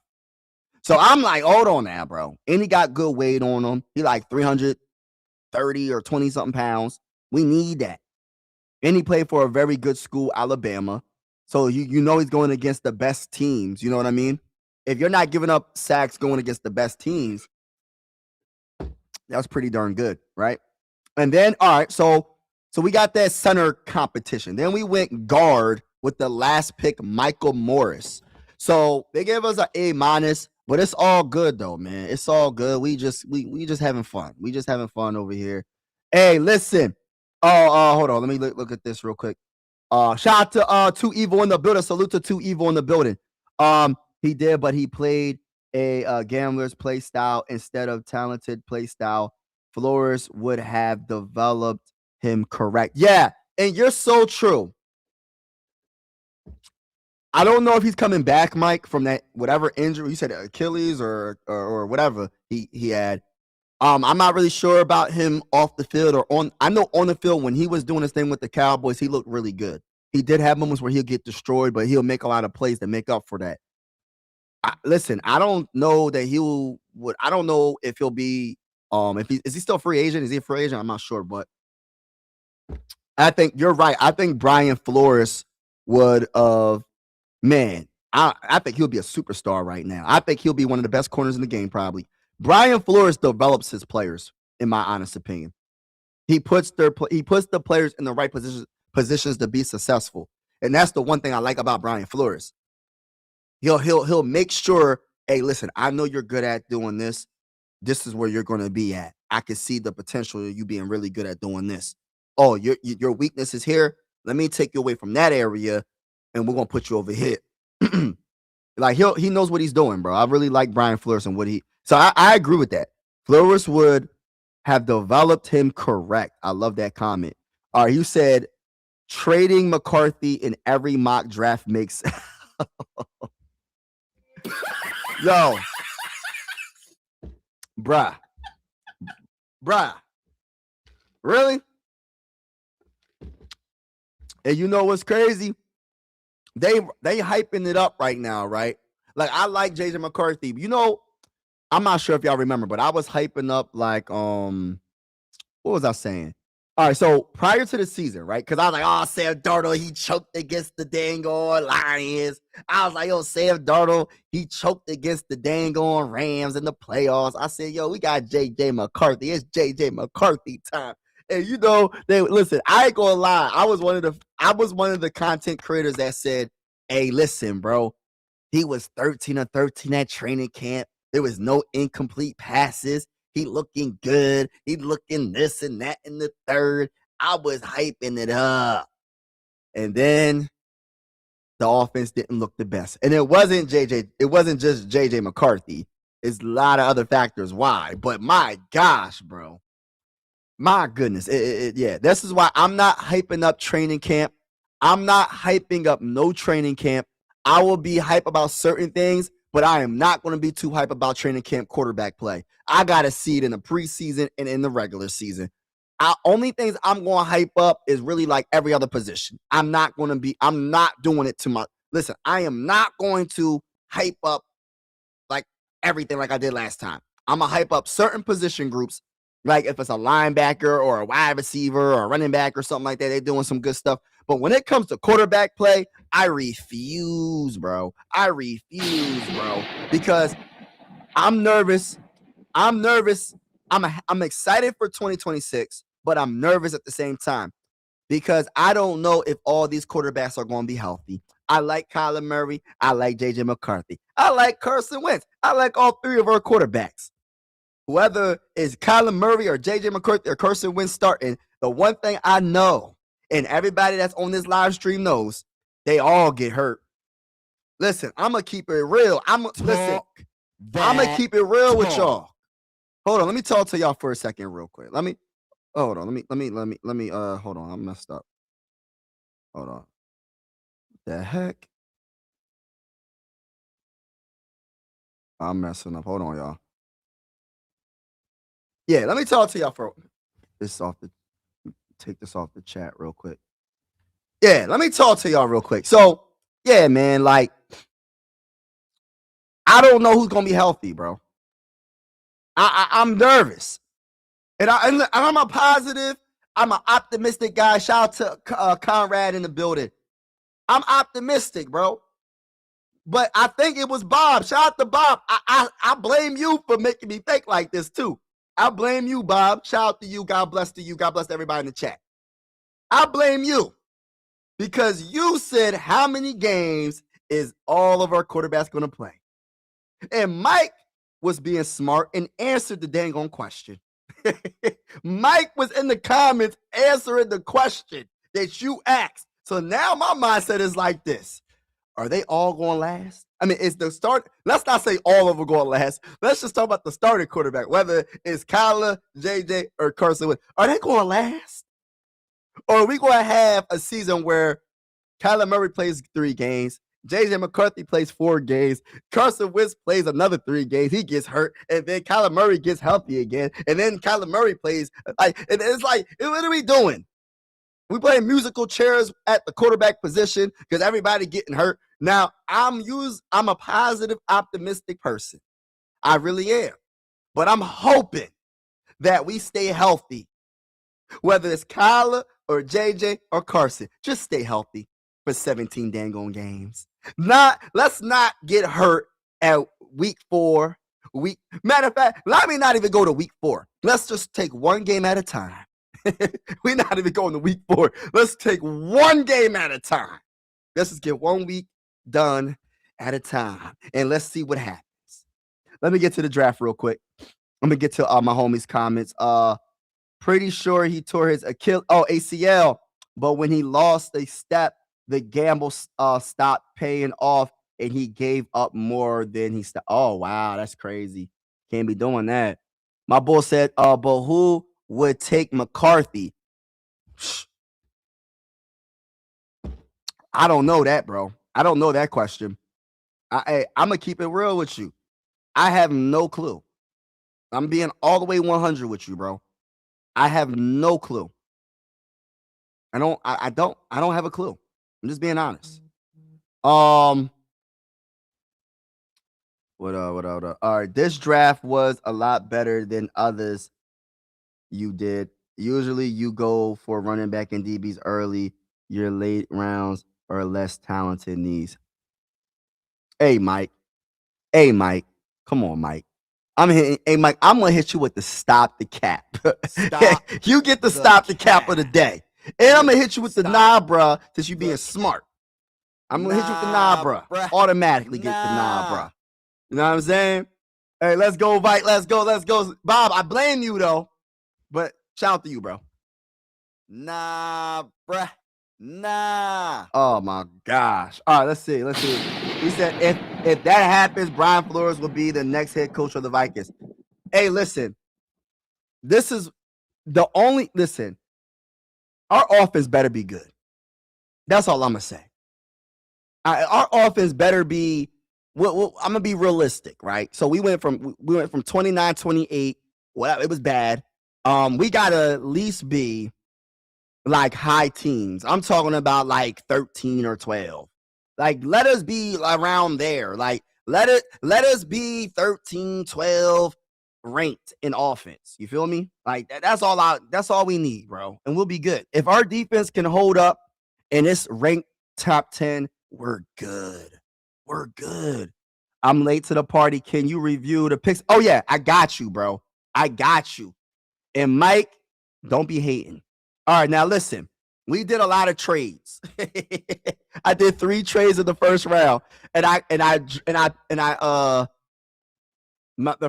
So I'm like, hold on now, bro. And he got good weight on him. He like 330 or 20 something pounds. We need that. And he played for a very good school, Alabama. So you know he's going against the best teams. You know what I mean? If you're not giving up sacks going against the best teams, that's pretty darn good, right? And then, all right, so we got that center competition. Then we went guard with the last pick, Michael Morris. So they gave us an A-, but it's all good though, man. It's all good. We just having fun. We just having fun over here. Hey, listen. Hold on. Let me look at this real quick. Shout out to Two Evil in the building. Salute to Two Evil in the building. He did, but he played a gambler's play style instead of talented play style. Flores would have developed him correct. Yeah, and you're so true. I don't know if he's coming back, Mike, from that whatever injury. You said Achilles or whatever he had. I'm not really sure about him off the field or on. I know on the field when he was doing his thing with the Cowboys, he looked really good. He did have moments where he'll get destroyed, but he'll make a lot of plays to make up for that. Listen, I don't know that I don't know if he'll be. Is he still a free agent? Is he a free agent? I'm not sure, but I think you're right. I think Brian Flores would man. I think he'll be a superstar right now. I think he'll be one of the best corners in the game, probably. Brian Flores develops his players, in my honest opinion. He puts the players in the right positions to be successful, and that's the one thing I like about Brian Flores. He'll make sure, hey, listen, I know you're good at doing this. This is where you're going to be at. I can see the potential of you being really good at doing this. Oh, your weakness is here. Let me take you away from that area, and we're gonna put you over here. Like he knows what he's doing, bro. I really like Brian Flores and what he. So I agree with that. Flores would have developed him correct. I love that comment. All right, you said trading McCarthy in every mock draft makes. Yo, bruh, really? And you know what's crazy? They hyping it up right now, right? Like I like JJ McCarthy. You know, I'm not sure if y'all remember, but I was hyping up like what was I saying? All right, so prior to the season, right? Because I was like, oh, Sam Darnold, he choked against the dang on Lions. I was like, yo, Sam Darnold, he choked against the dang on Rams in the playoffs. I said, yo, we got J.J. McCarthy. It's J.J. McCarthy time. And you know, they listen, I ain't gonna lie. I was one of the content creators that said, hey, listen, bro, he was 13 or 13 at training camp. There was no incomplete passes. He looking good. He looking this and that and the third. I was hyping it up. And then the offense didn't look the best. And it wasn't just JJ McCarthy. It's a lot of other factors why. But my gosh, bro. My goodness. Yeah, this is why I'm not hyping up training camp. I'm not hyping up no training camp. I will be hype about certain things, but I am not going to be too hype about training camp quarterback play. I got to see it in the preseason and in the regular season. Only things I'm going to hype up is really like every other position. I'm not doing it to my, listen, I am not going to hype up like everything like I did last time. I'm going to hype up certain position groups. Like if it's a linebacker or a wide receiver or a running back or something like that, they're doing some good stuff. But when it comes to quarterback play, I refuse, bro. Because I'm nervous. I'm excited for 2026, but I'm nervous at the same time because I don't know if all these quarterbacks are going to be healthy. I like Kyler Murray. I like J.J. McCarthy. I like Carson Wentz. I like all three of our quarterbacks. Whether it's Kyler Murray or J.J. McCarthy or Carson Wentz starting, the one thing I know, and everybody that's on this live stream knows, they all get hurt. Listen, I'm gonna keep it real. I'm gonna keep it real with y'all. Hold on, let me talk to y'all for a second, real quick. Hold on. Hold on. I messed up. Hold on. The heck? I'm messing up. Hold on, y'all. Yeah, let me talk to y'all for take this off the chat real quick. Yeah, let me talk to y'all real quick. So, yeah, man, like, I don't know who's gonna be healthy, bro. I'm nervous, and I'm a positive. I'm an optimistic guy. Shout out to Conrad in the building. I'm optimistic, bro. But I think it was Bob. Shout out to Bob. I blame you for making me think like this too. I blame you, Bob. Shout out to you. God bless to you. God bless everybody in the chat. I blame you because you said how many games is all of our quarterbacks going to play? And Mike was being smart and answered the dang on question. Mike was in the comments answering the question that you asked. So now my mindset is like this. Are they all going to last? I mean, is the start? Let's not say all of them going to last. Let's just talk about the starting quarterback, whether it's Kyler, JJ, or Carson Wentz. Are they going to last? Or are we going to have a season where Kyler Murray plays 3 games, JJ McCarthy plays 4 games, Carson Wentz plays another 3 games, he gets hurt, and then Kyler Murray gets healthy again, and then Kyler Murray plays like, and it's like, what are we doing? We playing musical chairs at the quarterback position because everybody getting hurt. Now I'm a positive, optimistic person. I really am. But I'm hoping that we stay healthy. Whether it's Kyler or JJ or Carson, just stay healthy for 17 dang on games. Let's not get hurt at week 4. Matter of fact, let me not even go to week 4. Let's just take one game at a time. We're not even going to week 4. Let's take one game at a time. Let's just get 1 week done at a time, and let's see what happens. Let me get to the draft real quick. Let me get to my homie's comments. Pretty sure he tore his ACL, but when he lost a step, the gamble stopped paying off, and he gave up more than he stopped. Oh wow, that's crazy. Can't be doing that. My boy said, but who would take McCarthy? I don't know that, bro. I don't know that question. I'm gonna keep it real with you. I have no clue. I'm being all the way 100 with you, bro. I have no clue. I don't have a clue. I'm just being honest. What up? All right, this draft was a lot better than others you did. Usually you go for running back and DBs early. Your late rounds are less talented needs. Hey, Mike. Hey, Mike. Come on, Mike. Hey, Mike, I'm going to hit you with the stop the cap. You get the stop the cap of the day. And I'm going to hit you with the nah, bruh, since you being smart. I'm going to hit you with the nah, bruh. Automatically get the nah, bruh. You know what I'm saying? Hey, let's go, Mike. Let's go. Bob, I blame you, though. But shout out to you, bro. Nah, bruh. Nah. Oh, my gosh. All right, let's see. He said if that happens, Brian Flores will be the next head coach of the Vikings. Hey, listen. This is the only – listen. Our offense better be good. That's all I'm going to say. Our offense better be I'm going to be realistic, right? So we went from 29-28. Well, it was bad. We got to at least be like high teens. I'm talking about like 13 or 12. Like, let us be around there. Like, let us be 13, 12 ranked in offense. You feel me? Like, that's all we need, bro. And we'll be good. If our defense can hold up and it's ranked top 10, we're good. We're good. I'm late to the party. Can you review the picks? Oh, yeah. I got you, bro. I got you. And Mike, don't be hating. All right, now listen. We did a lot of trades. I did 3 trades in the first round, the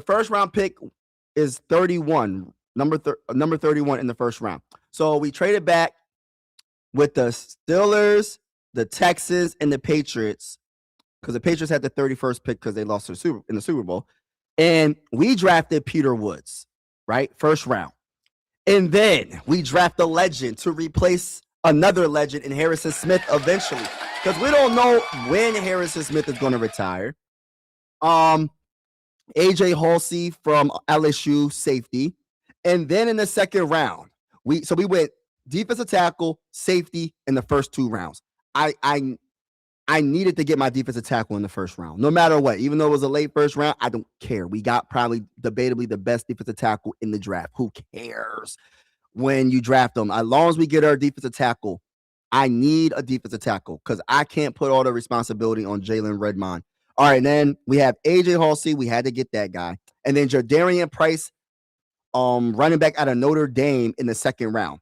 first round pick is 31, number 31 in the first round. So we traded back with the Steelers, the Texans, and the Patriots, because the Patriots had the 31st pick because they lost in the Super Bowl, and we drafted Peter Woods, right, first round. And then we draft a legend to replace another legend in Harrison Smith eventually, because we don't know when Harrison Smith is going to retire. AJ Halsey from LSU, safety. And then in the second round, we went defensive tackle, safety in the first 2 rounds. I needed to get my defensive tackle in the first round, no matter what. Even though it was a late first round, I don't care. We got probably debatably the best defensive tackle in the draft. Who cares when you draft them? As long as we get our defensive tackle, I need a defensive tackle because I can't put all the responsibility on Jalen Redmond. All right, and then we have AJ Halsey. We had to get that guy. And then Jadarian Price, running back out of Notre Dame in the second round.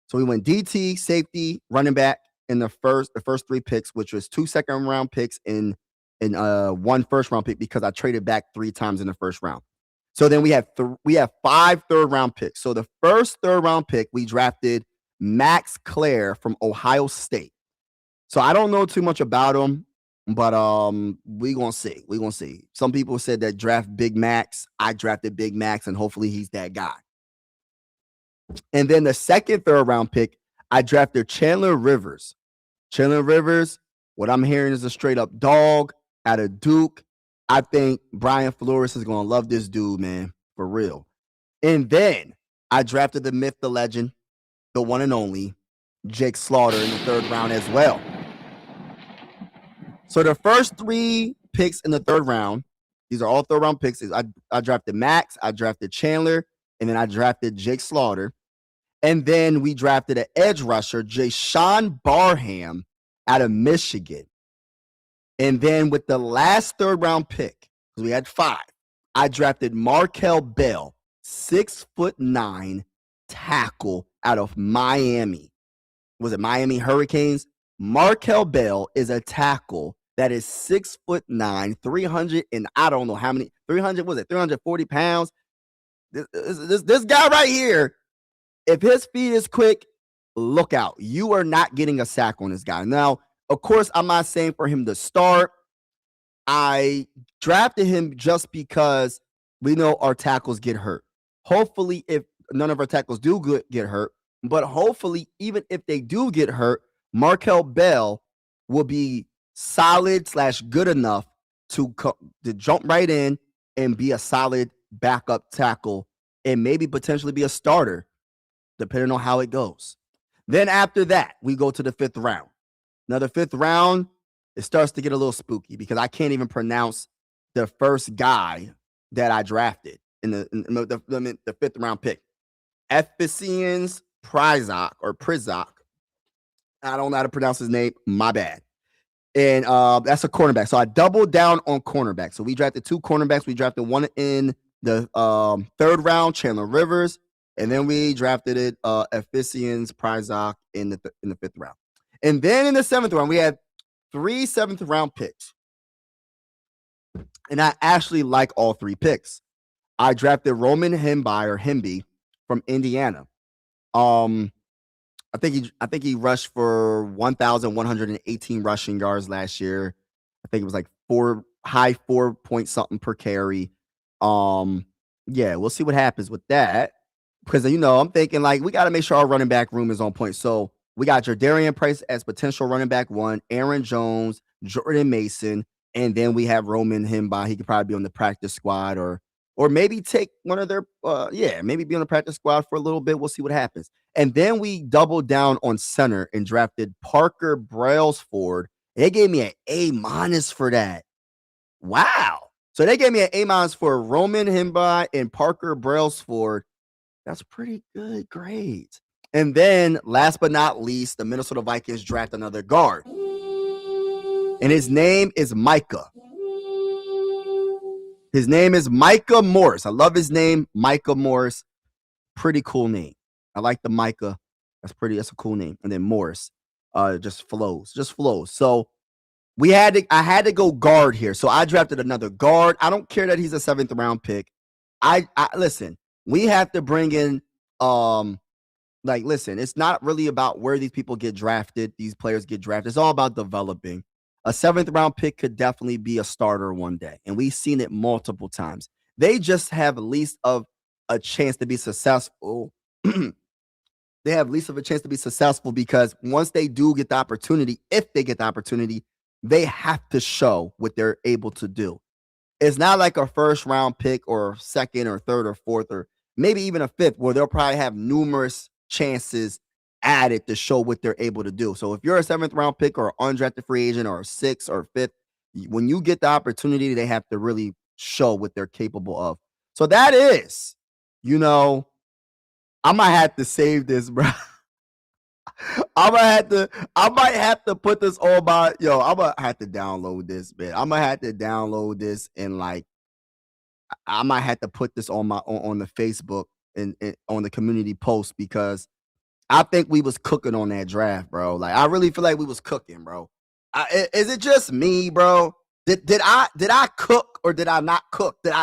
So we went DT, safety, running back in the first 3 picks, which was 2 second-round picks and 1 first-round pick because I traded back 3 times in the first round. So then we have 5 third-round picks. So the first third-round pick, we drafted Max Clare from Ohio State. So I don't know too much about him, but we gonna see. We gonna see. Some people said that draft Big Max. I drafted Big Max, and hopefully he's that guy. And then the second third-round pick, I drafted Chandler Rivers. Chandler Rivers, what I'm hearing is a straight-up dog out of Duke. I think Brian Flores is going to love this dude, man, for real. And then I drafted the myth, the legend, the one and only, Jake Slaughter in the third round as well. So the first 3 picks in the third round, these are all third-round picks. I drafted Max, I drafted Chandler, and then I drafted Jake Slaughter. And then we drafted an edge rusher, Jashawn Barham, out of Michigan. And then with the last third-round pick, because we had 5, I drafted Markel Bell, 6'9" tackle out of Miami. Was it Miami Hurricanes? Markel Bell is a tackle that is 6'9", 300, and I don't know how many, 340 pounds. This guy right here, if his feet is quick, look out. You are not getting a sack on this guy. Now, of course, I'm not saying for him to start. I drafted him just because we know our tackles get hurt. Hopefully, if none of our tackles do get hurt, but hopefully, even if they do get hurt, Markel Bell will be solid / good enough to jump right in and be a solid backup tackle and maybe potentially be a starter, depending on how it goes. Then after that, we go to the 5th round. Now, the 5th round, it starts to get a little spooky because I can't even pronounce the first guy that I drafted in the 5th round pick. Efesians Prizak or Prizak. I don't know how to pronounce his name. My bad. And that's a cornerback. So I doubled down on cornerback. So we drafted 2 cornerbacks. We drafted one in the 3rd round, Chandler Rivers, and then we drafted it Efficients Prizak in the 5th round. And then in the 7th round, we had 3 7th round picks. And I actually like all 3 picks. I drafted Roman Himby from Indiana. I think he rushed for 1,118 rushing yards last year. I think it was like 4 point something per carry. Yeah, we'll see what happens with that. Because I'm thinking like we got to make sure our running back room is on point. So we got Jardarian Price as potential running back 1, Aaron Jones, Jordan Mason, and then we have Roman Himba. He could probably be on the practice squad or maybe take one of their maybe be on the practice squad for a little bit. We'll see what happens. And then we doubled down on center and drafted Parker Brailsford. They gave me an A- for that. Wow. So they gave me an A- for Roman Himba and Parker Brailsford. That's pretty good grades. And then last but not least, the Minnesota Vikings draft another guard. And his name is Micah. His name is Micah Morris. I love his name, Micah Morris. Pretty cool name. I like the Micah. That's a cool name. And then Morris. Just flows. So I had to go guard here. So I drafted another guard. I don't care that he's a 7th round pick. I listen, we have to bring in listen, it's not really about where these people get drafted, these players get drafted. It's all about developing. A 7th round pick could definitely be a starter one day. And we've seen it multiple times. They just have least of a chance to be successful. They have least of a chance to be successful because once they do get the opportunity, if they get the opportunity, they have to show what they're able to do. It's not like a 1st round pick or 2nd or 3rd or 4th or maybe even a 5th where they'll probably have numerous chances added to show what they're able to do. So if you're a 7th round pick or undrafted free agent or a 6th or 5th, when you get the opportunity, they have to really show what they're capable of. So that is, I might have to save this, bro. I might have to put this on my I'm gonna have to download this, man. I'm gonna have to download this and I might have to put this on on the Facebook and on the community post because I think we was cooking on that draft, bro. Like I really feel like we was cooking, bro. Is it just me, bro? Did I cook or did I not cook? Did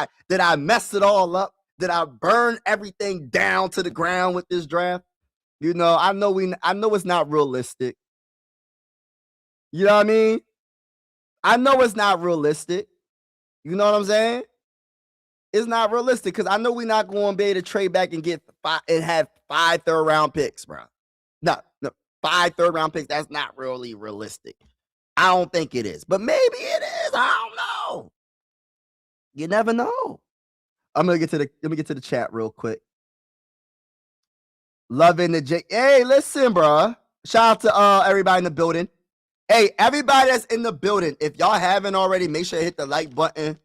I mess it all up? Did I burn everything down to the ground with this draft? I know it's not realistic. You know what I mean? I know it's not realistic. You know what I'm saying? It's not realistic because I know we're not going to be able to trade back and get have 5 3rd-round picks, bro. No, 5 3rd-round picks. That's not really realistic. I don't think it is, but maybe it is. I don't know. You never know. Let me get to the chat real quick. Loving the J. Hey, listen, bro. Shout out to everybody in the building. Hey, everybody that's in the building, if y'all haven't already, make sure you hit the like button,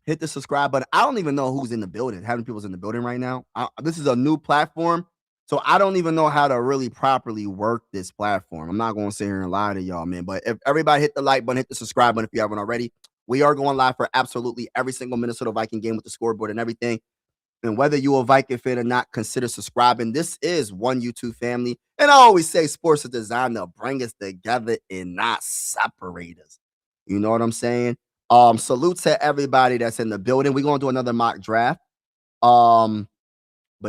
hit the subscribe button. I don't even know who's in the building. How many people's in the building right now? This is a new platform, so I don't even know how to really properly work this platform. I'm not going to sit here and lie to y'all, man. But if everybody hit the like button, hit the subscribe button if you haven't already. We are going live for absolutely every single Minnesota Viking game with the scoreboard and everything. And whether you're a Viking fan or not, consider subscribing. This is one YouTube family. And I always say sports is designed to bring us together and not separate us. You know what I'm saying? Salute to everybody that's in the building. We're going to do another mock draft. But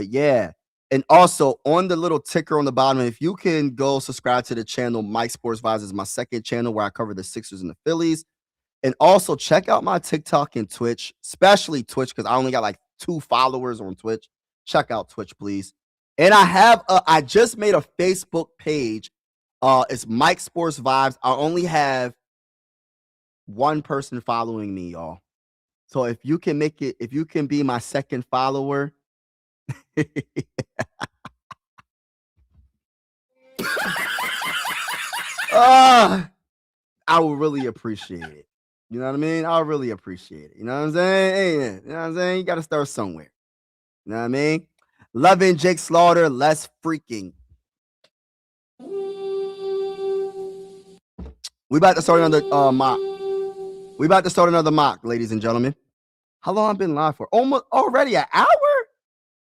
yeah. And also on the little ticker on the bottom, if you can go subscribe to the channel, Mike Sports Vibes is my 2nd channel where I cover the Sixers and the Phillies. And also check out my TikTok and Twitch, especially Twitch, because I only got like 2 followers on Twitch. Check out Twitch, please. And I just made a Facebook page. It's Mike Sports Vibes. I only have 1 person following me, y'all. So if you can be my 2nd follower. I would really appreciate it. You know what I mean? I really appreciate it. You know what I'm saying? Hey, you know what I'm saying? You got to start somewhere. You know what I mean? Loving Jake Slaughter, less freaking. We about to start another mock. We about to start another mock, ladies and gentlemen. How long I've been live for? Almost already an hour?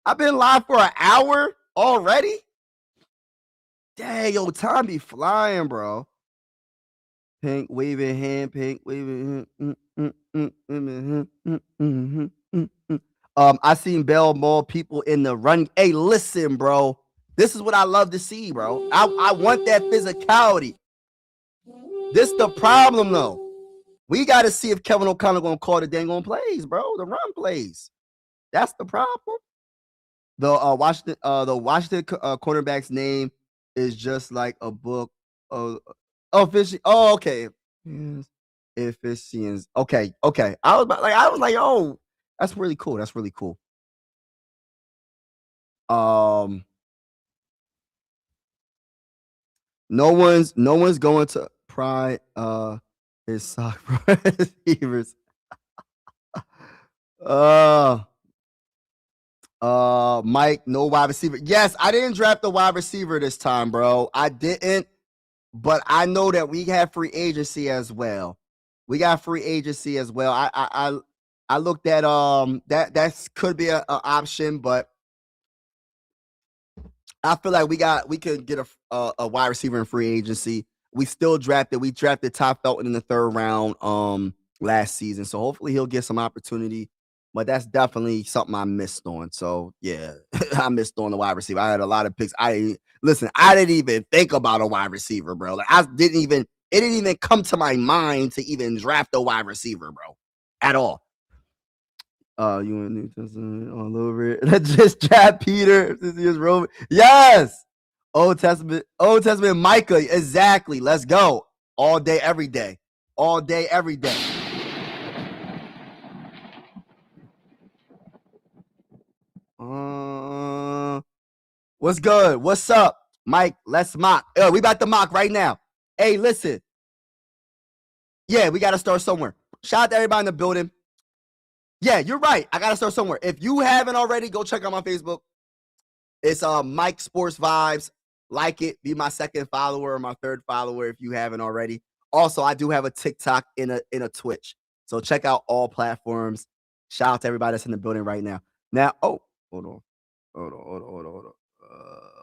I've been live for an hour already? Dang, yo, time be flying, bro. Pink waving hand, pink waving hand. I seen Bell more people in the run. Hey, listen, bro. This is what I love to see, bro. I want that physicality. This the problem, though. We got to see if Kevin O'Connell gonna call the dang on plays, bro. The run plays. That's the problem. The Washington cornerback's name is just like a book. Efficient. Oh, okay. Yes. Efficiency. Okay. I was like, oh, that's really cool. That's really cool. No one's going to pry his sock receivers. Mike, no wide receiver. Yes, I didn't draft the wide receiver this time, bro. I didn't, but I know that we have free agency as well. We got free agency as well. I looked at that could be an option, but I feel like we could get a wide receiver in free agency. We drafted Ty Felton in the 3rd round last season. So hopefully he'll get some opportunity. But that's definitely something I missed on. So yeah, I missed on the wide receiver. I had a lot of picks. I didn't even think about a wide receiver, bro. Like it didn't even come to my mind to even draft a wide receiver, bro. At all. You want New Testament all over it? Let's just chat Peter. Yes. Old Testament, Micah. Exactly. Let's go. All day, every day. All day, every day. What's good? What's up, Mike? Let's mock. We about to mock right now. Hey, listen. Yeah, we got to start somewhere. Shout out to everybody in the building. Yeah, you're right. I got to start somewhere. If you haven't already, go check out my Facebook. It's Mike Sports Vibes. Like it. Be my 2nd follower or my 3rd follower if you haven't already. Also, I do have a TikTok in a Twitch. So check out all platforms. Shout out to everybody that's in the building right now. Now, hold on.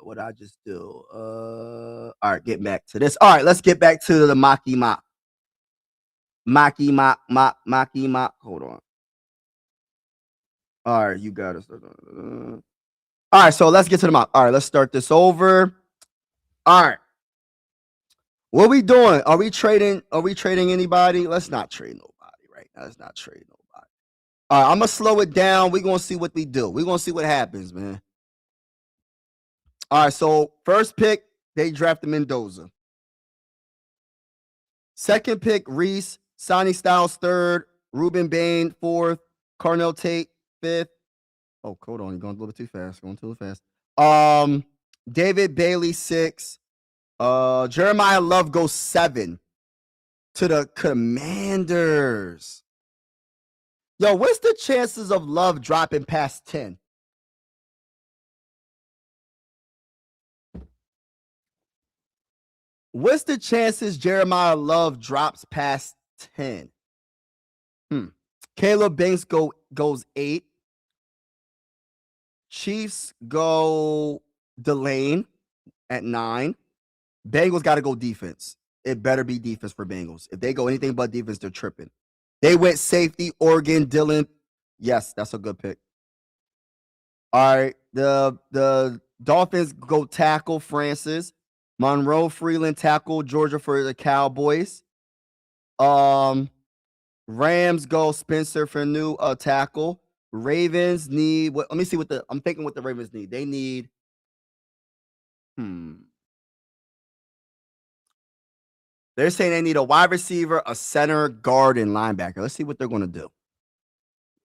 What did I just do? All right, get back to this. All right, let's get back to the Maki Mock. Maki Mock. Hold on. All right, you got it. All right, so let's get to the mock. All right, let's start this over. All right. What are we doing? Are we trading anybody? Let's not trade nobody right now. Let's not trade nobody. All right, I'm going to slow it down. We're going to see what we do. We're going to see what happens, man. All right, so first pick, they drafted Mendoza. 2nd pick, Reese. Sonny Styles 3rd. Ruben Bain 4th. Carnell Tate 5th. Oh, hold on. You're going a little bit too fast. David Bailey 6. Jeremiah Love goes 7 to the Commanders. Yo, what's the chances of Love dropping past 10? What's the chances Jeremiah Love drops past 10? Caleb Banks goes 8. Chiefs go Delane at 9. Bengals got to go defense. It better be defense for Bengals. If they go anything but defense, they're tripping. They went safety, Oregon, Dylan. Yes, that's a good pick. All right. The Dolphins go tackle, Francis. Monroe Freeland tackle, Georgia for the Cowboys. Rams go Spencer for new tackle. Ravens need what? Let me see I'm thinking what the Ravens need. They need They're saying they need a wide receiver, a center, guard, and linebacker. Let's see what they're going to do.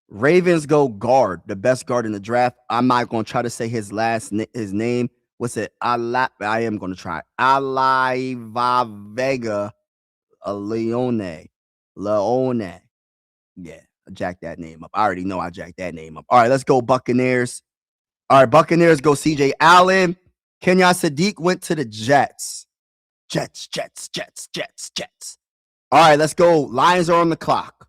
Ravens go guard, the best guard in the draft. I'm not going to try to say his name. What's it? I am going to try. Alaiva Vega, Leone. Yeah, I jacked that name up. I already know I jacked that name up. All right, let's go Buccaneers. All right, Buccaneers go CJ Allen. Kenyon Sadiq went to the Jets. Jets. All right, let's go. Lions are on the clock.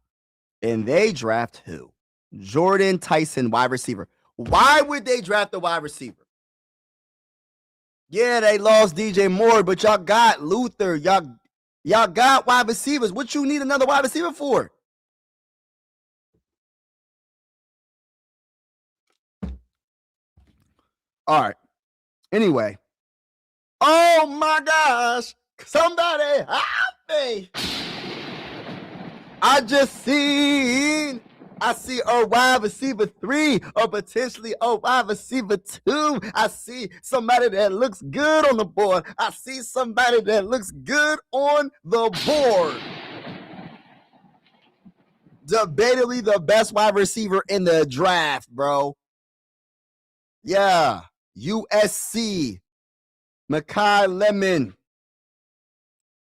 And they draft who? Jordan Tyson, wide receiver. Why would they draft a wide receiver? Yeah, they lost DJ Moore, but y'all got Luther. Y'all got wide receivers. What you need another wide receiver for? All right. Anyway. Oh my gosh. Somebody help me. I see a wide receiver 3 or potentially a wide receiver 2. I see somebody that looks good on the board. I see somebody that looks good on the board. Debatably the best wide receiver in the draft, bro. Yeah. USC. Makai Lemon.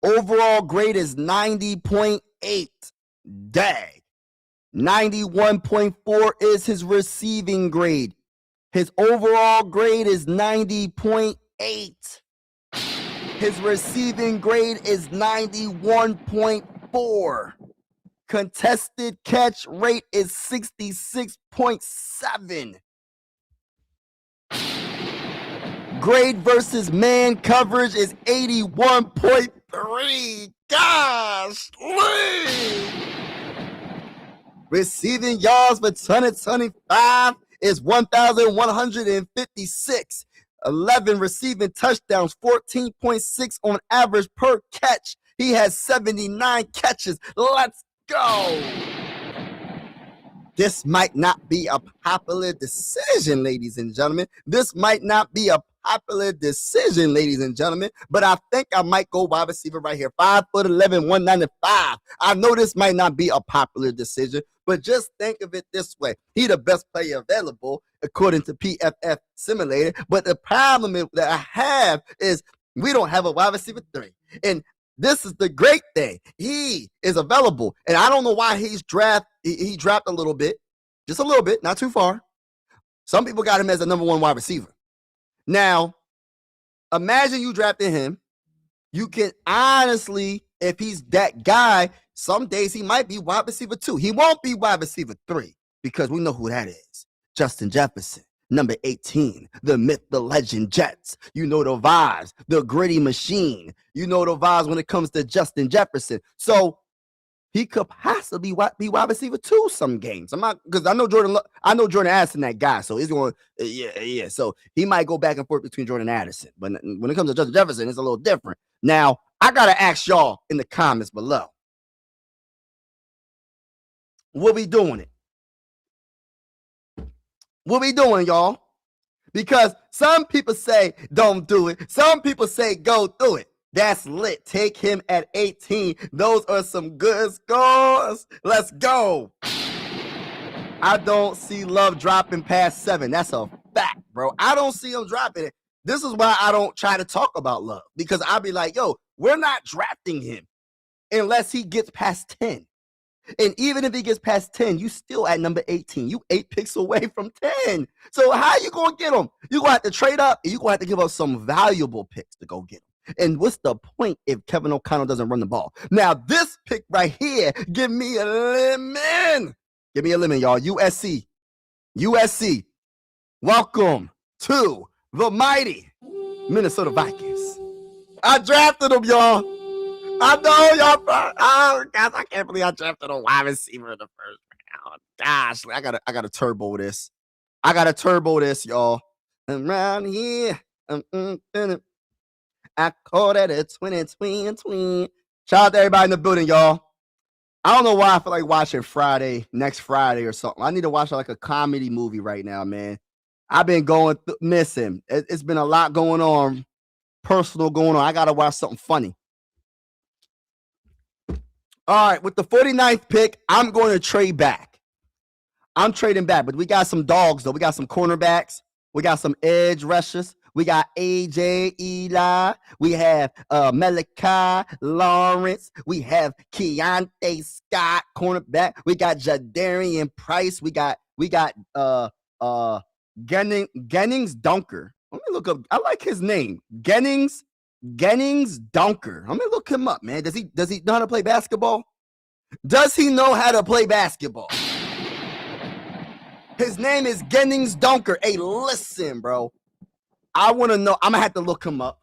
Overall grade is 90.8. Dang. 91.4 is his receiving grade. His overall grade is 90.8. His receiving grade is 91.4. Contested catch rate is 66.7. Grade versus man coverage is 81.3. Gosh, receiving yards for 2025 is 1,156. 11 receiving touchdowns, 14.6 on average per catch. He has 79 catches. Let's go. This might not be a popular decision, ladies and gentlemen. This might not be a popular decision, ladies and gentlemen, but I think I might go wide receiver right here. 5'11", 195. I know this might not be a popular decision, but just think of it this way. He the best player available, according to PFF Simulator. But the problem that I have is we don't have a wide receiver 3. And this is the great thing. He is available. And I don't know why he dropped a little bit. Just a little bit, not too far. Some people got him as a number 1 wide receiver. Now, imagine you drafted him. You can honestly, if he's that guy, some days he might be wide receiver 2. He won't be wide receiver 3 because we know who that is. Justin Jefferson, number 18, the myth, the legend, Jets. You know the vibes, the gritty machine. You know the vibes when it comes to Justin Jefferson. So he could possibly be wide receiver 2 some games. Because I know Jordan Addison, that guy. So he's going, yeah. So he might go back and forth between Jordan Addison. But when it comes to Justin Jefferson, it's a little different. Now, I got to ask y'all in the comments below. What we doing it? What we doing, y'all? Because some people say don't do it. Some people say go through it. That's lit. Take him at 18. Those are some good scores. Let's go. I don't see Love dropping past 7. That's a fact, bro. I don't see him dropping it. This is why I don't try to talk about Love. Because I'll be like, yo, we're not drafting him unless he gets past 10. And even if he gets past 10, you still at number 18. You 8 picks away from 10. So how you going to get him? You're going to have to trade up, and you're going to have to give up some valuable picks to go get him. And what's the point if Kevin O'Connell doesn't run the ball? Now, this pick right here, give me a lemon. Give me a lemon, y'all. USC. Welcome to the mighty Minnesota Vikings. I drafted them, y'all. I know y'all. Oh, guys, I can't believe I drafted a wide receiver in the first round. Gosh, I gotta turbo this. Y'all. Around here, I call that a 2020. Shout out to everybody in the building, y'all. I don't know why I feel like watching next Friday or something. I need to watch like a comedy movie right now, man. I've been missing. It's been a lot going on, personal going on. I gotta watch something funny. All right, with the 49th pick, I'm going to trade back. I'm trading back, but we got some dogs, though. We got some cornerbacks. We got some edge rushers. We got AJ Eli. We have Malachi Lawrence. We have Keontae Scott, cornerback. We got Jadarian Price. We got Gennings Dunker. Let me look up. I like his name. Gennings Dunker. Let me look him up, man. Does he know how to play basketball? Does he know how to play basketball? His name is Gennings Dunker. Hey, listen, bro. I want to know. I'm gonna have to look him up.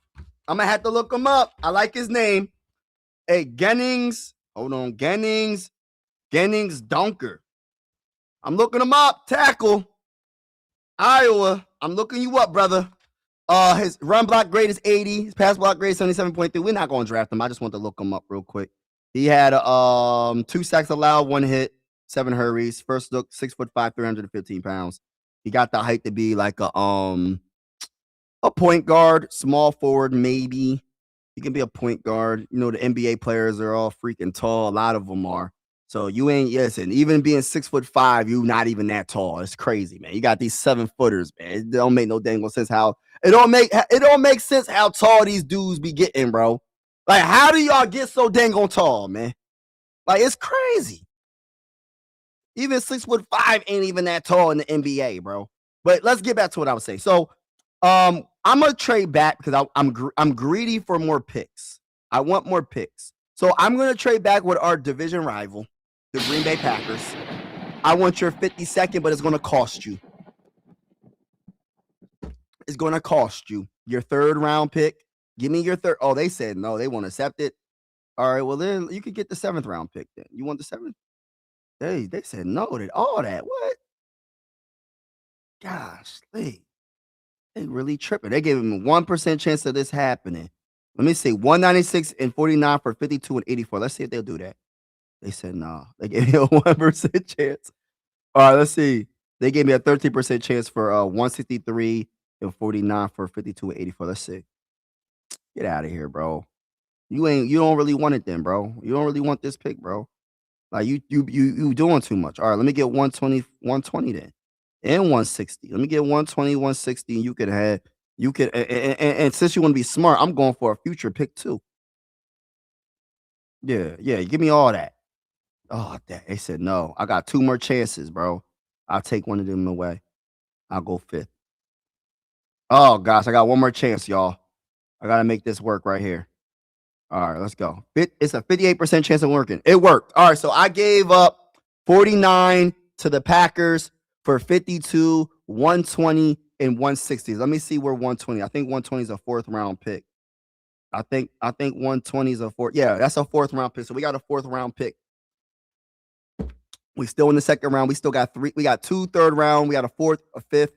I like his name. Hey, Gennings. Hold on. Gennings Dunker. I'm looking him up. Tackle. Iowa. I'm looking you up, brother. His run block grade is 80. His pass block grade is 77.3. We're not going to draft him. I just want to look him up real quick. He had 2 sacks allowed, 1 hit, 7 hurries. First look, 6'5", 315 pounds. He got the height to be like a point guard, small forward, maybe. He can be a point guard. You know, the NBA players are all freaking tall. A lot of them are. So you ain't, listen, even being 6'5", you not even that tall. It's crazy, man. You got these 7-footers, man. It don't make no dang sense how it don't make sense how tall these dudes be getting, bro. Like, how do y'all get so dang on tall, man? Like, it's crazy. Even 6'5" ain't even that tall in the NBA, bro. But let's get back to what I was saying. So, I'm gonna trade back because I'm greedy for more picks. I want more picks. So I'm gonna trade back with our division rival, the Green Bay Packers. I want your 52nd, but it's gonna cost you. It's gonna cost you your 3rd round pick. Give me your 3rd. Oh, they said no, they won't accept it. All right, well then you could get the 7th round pick. Then you want the 7th? They said no to all that. What? Gosh, they really tripping. They gave him a 1% chance of this happening. Let me see. 196 and 49 for 52 and 84. Let's see if they'll do that. They said no. They gave me a 1% chance. All right, let's see. They gave me a 13% chance for 163 and 49 for 52 and 84. Let's see. Get out of here, bro. You don't really want it then, bro. You don't really want this pick, bro. Like you doing too much. All right, let me get 120 then. And 160. Let me get 120, 160, and and since you want to be smart, I'm going for a future pick too. Yeah, give me all that. Oh, they said no. I got 2 more chances, bro. I'll take one of them away. I'll go 5th. Oh gosh, I got 1 more chance, y'all. I gotta make this work right here. All right, let's go. It's a 58% chance of working. It worked. All right, so I gave up 49 to the Packers for 52, 120, and 160. Let me see where 120. I think 120 is a 4th round pick. I think 120 is a 4th. Yeah, that's a 4th round pick. So we got a 4th round pick. We still in the 2nd round. We still got 3. We got 2 3rd round. We got a 4th, a 5th.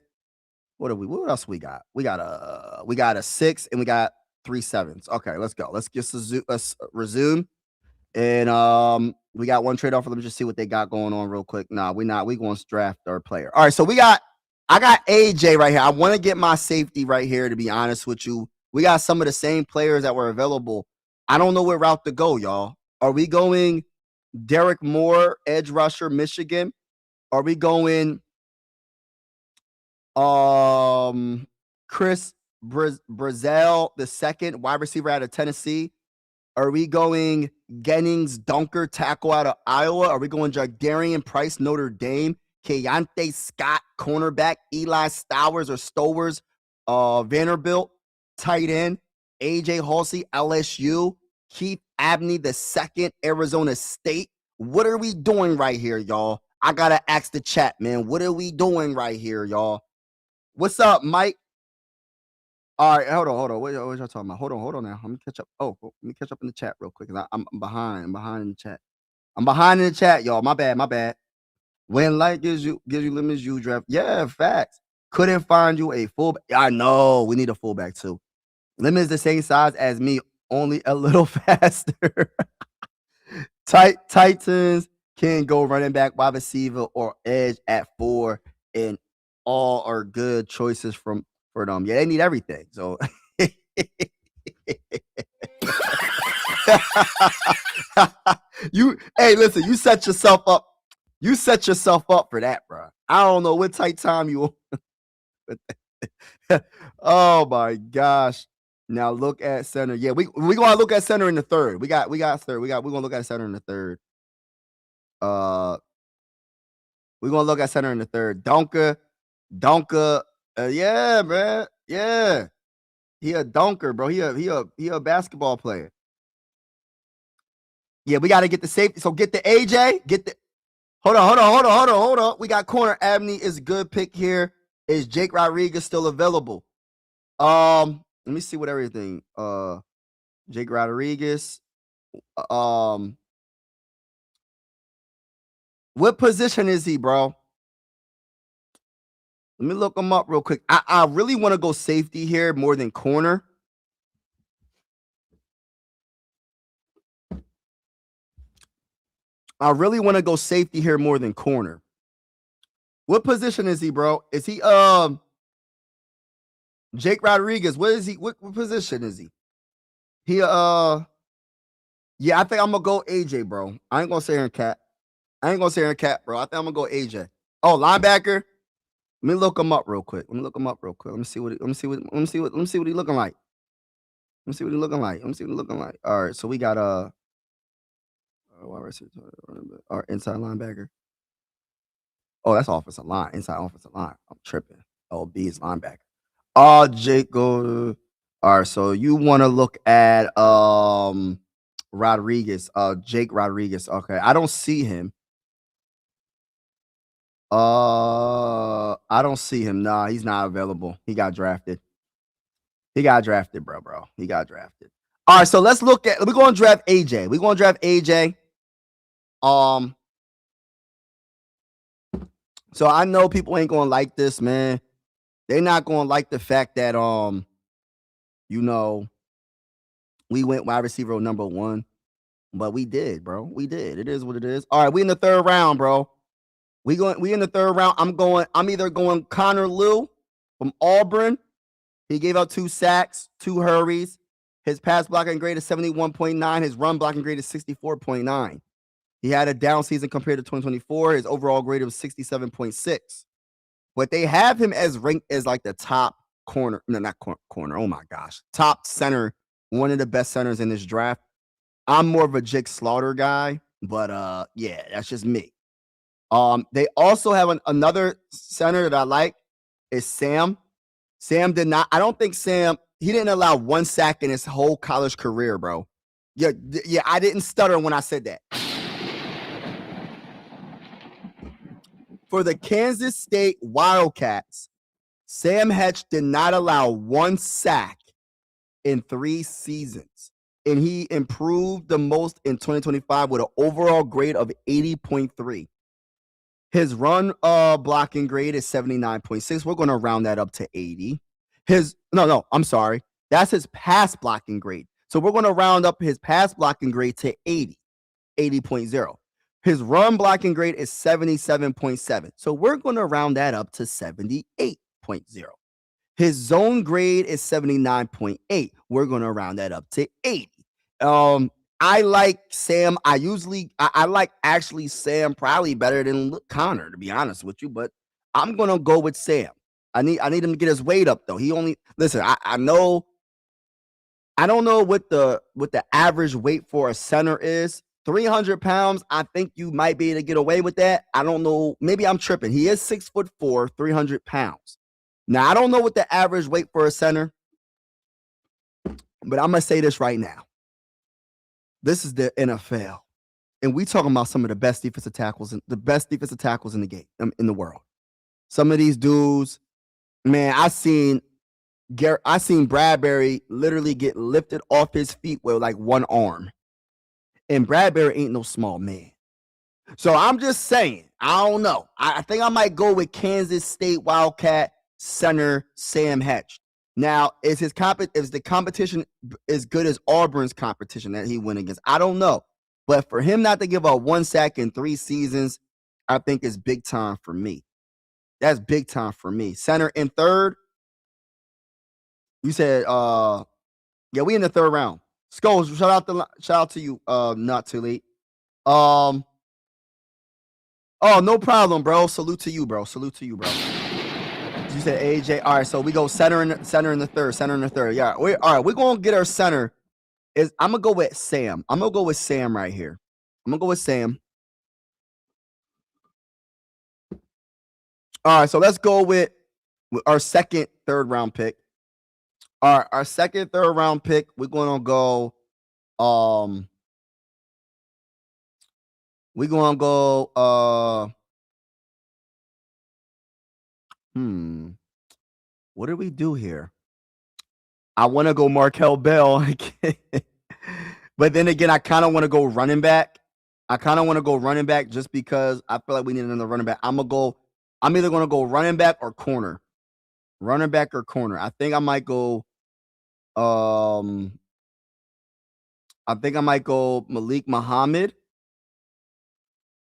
What else we got? We got a 6 and we got 3 7s. Okay, let's go. Let's resume. And we got 1 trade offer. Let me just see what they got going on real quick. Nah, we not. We going to draft our player. All right, so I got AJ right here. I want to get my safety right here, to be honest with you. We got some of the same players that were available. I don't know what route to go, y'all. Are we going Derek Moore, edge rusher, Michigan? Are we going Chris Brazel, the 2nd wide receiver out of Tennessee? Are we going Gennings Dunker, tackle out of Iowa? Are we going Jardarian Price, Notre Dame? Keontae Scott, cornerback? Eli Stowers, Vanderbilt, tight end? AJ Halsey, LSU? Keith Abney, the 2nd, Arizona State? What are we doing right here, y'all? I got to ask the chat, man. What are we doing right here, y'all? What's up, Mike? All right, hold on. What y'all talking about? Hold on now. Let me catch up. Let me catch up in the chat real quick. I'm behind. I'm behind in the chat. I'm behind in the chat, y'all. My bad. When light gives you limits, you draft. Yeah, facts. Couldn't find you a fullback. I know. We need a fullback too. Limit is the same size as me, only a little faster. Titans can go running back, wide receiver, or edge at 4, and all are good choices for them. Yeah, they need everything. So listen, you set yourself up. You set yourself up for that, bro. I don't know what tight time you oh my gosh. Now look at center. Yeah, we gonna look at center in the 3rd. We got third. We're gonna look at center in the 3rd. We're gonna look at center in the 3rd. Donka. Dunker. Yeah, man. Yeah. He a dunker, bro. He a basketball player. Yeah, we got to get the safety. So get the AJ. Get the. Hold on. We got corner. Abney is a good pick here. Is Jake Rodriguez still available? Let me see what everything. Jake Rodriguez. Um, what position is he, bro? Let me look him up real quick. I really want to go safety here more than corner. I really want to go safety here more than corner. What position is he, bro? Is he Jake Rodriguez? What is he? What position is he? He yeah, I think I'm gonna go AJ, bro. I ain't gonna say Aaron Cat. I ain't gonna say Aaron Cat, bro. I think I'm gonna go AJ. Oh, linebacker. Let me look him up real quick. Let me see what he looking like. All right, so we got our inside linebacker. Oh, that's offensive line. Inside offensive line. I'm tripping. Oh, B is linebacker. Jake go. All right, so you want to look at Rodriguez, Jake Rodriguez. Okay, I don't see him. I don't see him. Nah, he's not available. He got drafted. He got drafted, bro. He got drafted. All right, so let's look at. We're going to draft AJ. We're going to draft AJ. So I know people ain't going to like this, man. They're not going to like the fact that you know, we went wide receiver number 1, but we did, bro. We did. It is what it is. All right, we in the 3rd round, bro. We in the 3rd round. I'm either going Connor Lew from Auburn. He gave out 2 sacks, 2 hurries. His pass blocking grade is 71.9. His run blocking grade is 64.9. He had a down season compared to 2024. His overall grade was 67.6. But they have him as ranked as like the top corner. No, not corner. Oh my gosh. Top center. One of the best centers in this draft. I'm more of a Jake Slaughter guy, but yeah, that's just me. They also have another center that I like is Sam. Sam did not. I don't think Sam. He didn't allow 1 sack in his whole college career, bro. Yeah. I didn't stutter when I said that. For the Kansas State Wildcats, Sam Hetch did not allow 1 sack in 3 seasons. And he improved the most in 2025 with an overall grade of 80.3. His run blocking grade is 79.6. We're going to round that up to 80. I'm sorry. That's his pass blocking grade. So we're going to round up his pass blocking grade to 80.0. His run blocking grade is 77.7. So we're going to round that up to 78.0. His zone grade is 79.8. We're going to round that up to 80. I like Sam. I like actually Sam probably better than Connor, to be honest with you, but I'm going to go with Sam. I need him to get his weight up though. He only listen, I know I don't know what the average weight for a center is. 300 pounds. I think you might be able to get away with that. I don't know. Maybe I'm tripping. He is 6'4", 300 pounds. Now, I don't know what the average weight for a center, but I'm going to say this right now. This is the NFL, and we talking about some of the best defensive tackles in the game, in the world. Some of these dudes, man, I seen Bradbury literally get lifted off his feet with like 1 arm. And Bradbury ain't no small man. So I'm just saying, I don't know. I think I might go with Kansas State Wildcat center Sam Hetch. Now, is the competition as good as Auburn's competition that he went against? I don't know. But for him not to give up 1 sack in 3 seasons, I think is big time for me. That's big time for me. Center in 3rd. You said, yeah, we in the 3rd round. Skulls, shout out to you. Not too late. Oh, no problem, bro. Salute to you, bro. You said AJ. All right, so we go center in the 3rd. Yeah, all right. We're gonna get our center. I'm gonna go with Sam. I'm gonna go with Sam right here. I'm gonna go with Sam. All right, so let's go with our second, third round pick. Our second, third round pick, we're gonna go. Um, we're gonna go. Hmm. What did we do here? I want to go Markel Bell, but then again, I kind of want to go running back. I kind of want to go running back just because I feel like we need another running back. I'm gonna go. I'm either gonna go running back or corner. Running back or corner. I think I might go. Um, I think I might go Malik Muhammad.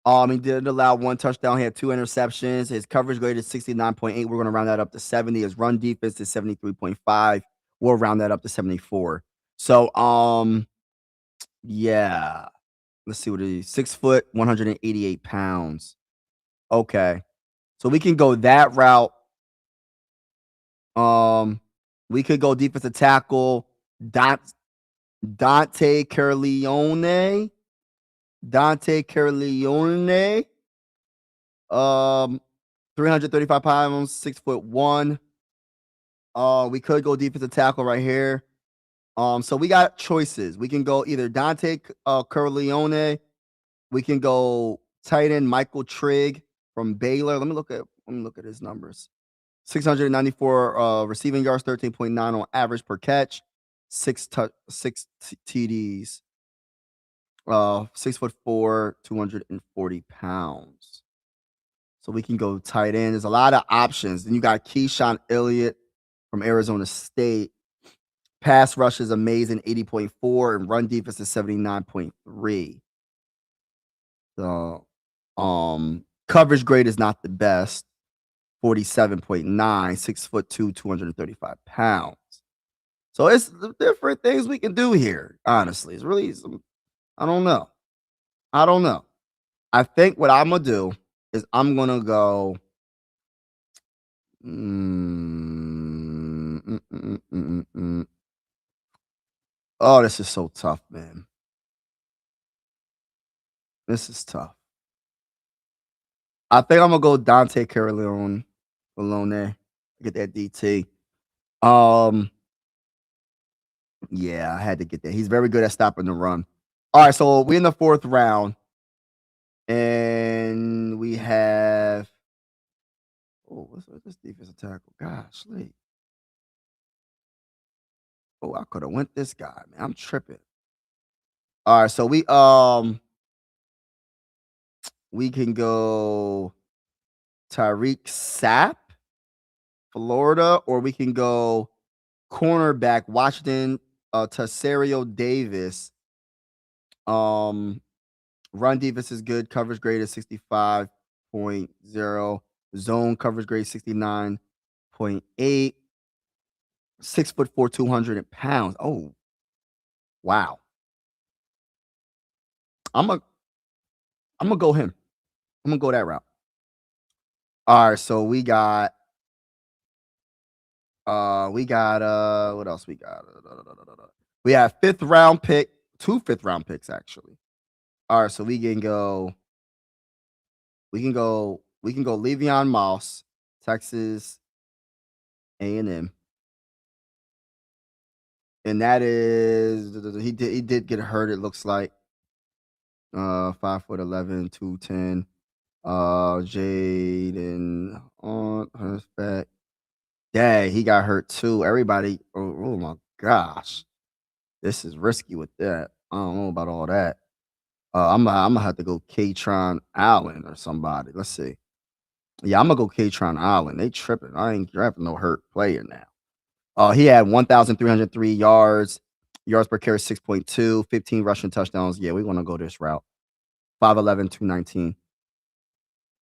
He did allow one touchdown. He had 2 interceptions. His coverage grade is 69.8. We're going to round that up to 70. His run defense is 73.5. We'll round that up to 74. So, yeah. Let's see what it is. 6 foot, 188 pounds. Okay. So we can go that route. We could go defensive tackle. Dante Carleone. Dante Carleone. 335 pounds, 6'1". We could go defensive tackle right here. So we got choices. We can go either Dante Corleone. We can go tight end Michael Trigg from Baylor. Let me look at his numbers. 694 receiving yards, 13.9 on average per catch, 6 TDs. 6'4", 240 pounds. So we can go tight end. There's a lot of options. Then you got Keyshawn Elliott from Arizona State. Pass rush is amazing, 80.4, and run defense is 79.3. So coverage grade is not the best. 47.9, 6'2", 235 pounds. So it's different things we can do here. Honestly, it's really I don't know. I think what I'm gonna do is I'm gonna go. Oh, this is so tough, man. This is tough. I think I'm gonna go Dante Carleone. Get that DT. Yeah, I had to get that. He's very good at stopping the run. All right, so we're in the 4th round, and we have. Oh, what's this defensive tackle? Gosh, oh, I could have went this guy, man. I'm tripping. All right, so we can go Tyreek Sapp, Florida, or we can go cornerback Washington, Tesserio Davis. Run defense is good. Coverage grade is 65.0. Zone coverage grade 69.8. 6'4", 200 pounds. Oh, wow. I'm gonna go him. I'm gonna go that route. All right, so we got what else we got? We have 5th round pick, 2 5th-round picks actually. All right, so we can go Le'Veon Moss, Texas A&M. And that is he did get hurt, it looks like. 5'11", 210. Jaden on Hunchback. Dang, he got hurt too. Everybody, oh my gosh. This is risky with that. I don't know about all that. I'm gonna have to go Katron Allen or somebody. Let's see. Yeah, I'm gonna go Katron Allen. They tripping. I ain't drafting no hurt player now. He had 1,303 yards per carry, 6.2, 15 rushing touchdowns. Yeah, we want to go this route. 5'11", 219.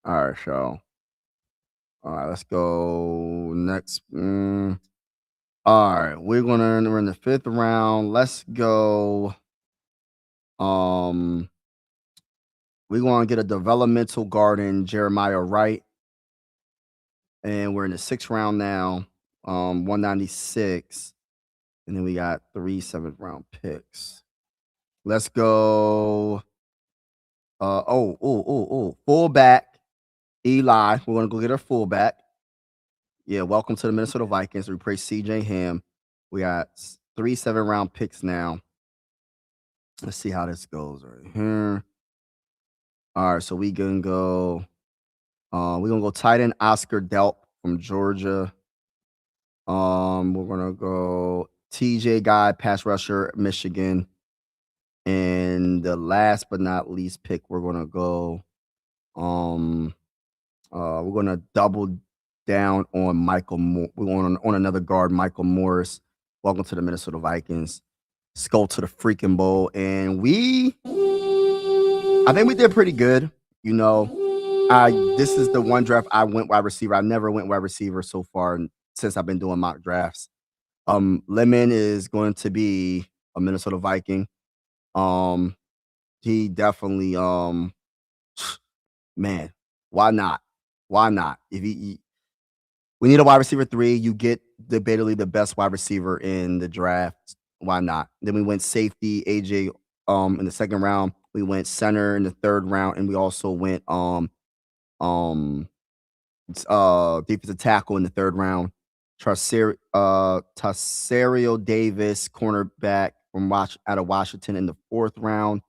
All right, so. All right, let's go next. All right, we're in the 5th round. Let's go. We're gonna get a developmental guard in Jeremiah Wright. And we're in the 6th round now. 196. And then we got 3 7th-round picks. Let's go. Fullback Eli. We're gonna go get our fullback. Yeah, welcome to the Minnesota Vikings. We play CJ Ham. We got 3 7-round picks now. Let's see how this goes right here. All right, so we can go. We're gonna go tight end Oscar Delp from Georgia. We're gonna go TJ Guy, pass rusher, Michigan. And the last but not least pick, we're gonna go. We're gonna double down on Michael. We're going on another guard, Michael Morris. Welcome to the Minnesota Vikings. Let's go to the freaking bowl, and I think we did pretty good. You know, this is the one draft I went wide receiver. I never went wide receiver so far since I've been doing mock drafts. Lemon is going to be a Minnesota Viking. He definitely man, why not? Why not? If we need a wide receiver 3, you get debatably the best wide receiver in the draft. Why not? Then we went safety, AJ in the second round. We went center in the third round, and we also went defensive tackle in the third round. Tasario Davis, cornerback out of Washington in the fourth round.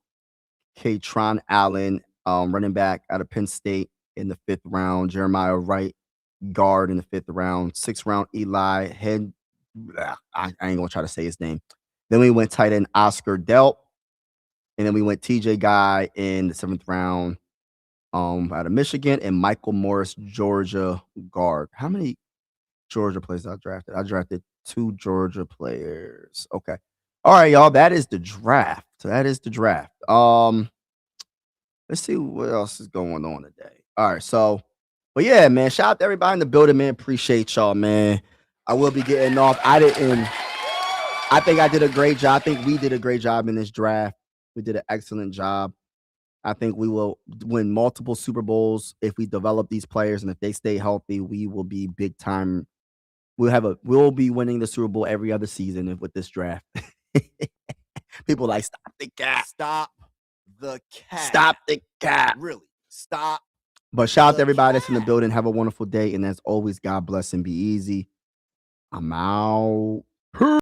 Katron Allen, running back out of Penn State in the fifth round. Jeremiah Wright, guard in the fifth round. Sixth round, Eli Head. I ain't gonna try to say his name. Then we went tight end Oscar Delp. And then we went TJ Guy in the seventh round out of Michigan, and Michael Morris, Georgia guard. How many Georgia players I drafted? I drafted 2 Georgia players. Okay. All right, y'all. That is the draft. Let's see what else is going on today. All right, but yeah, man, shout out to everybody in the building, man. Appreciate y'all, man. I will be getting off. I think I did a great job. I think we did a great job in this draft. We did an excellent job. I think we will win multiple Super Bowls if we develop these players, and if they stay healthy, we will be big time. We'll be winning the Super Bowl every other season with this draft. People like, stop the cap. Stop the cap. Stop the cap. Really. Stop. But shout out to everybody that's in the building. Have a wonderful day. And as always, God bless and be easy. I'm out.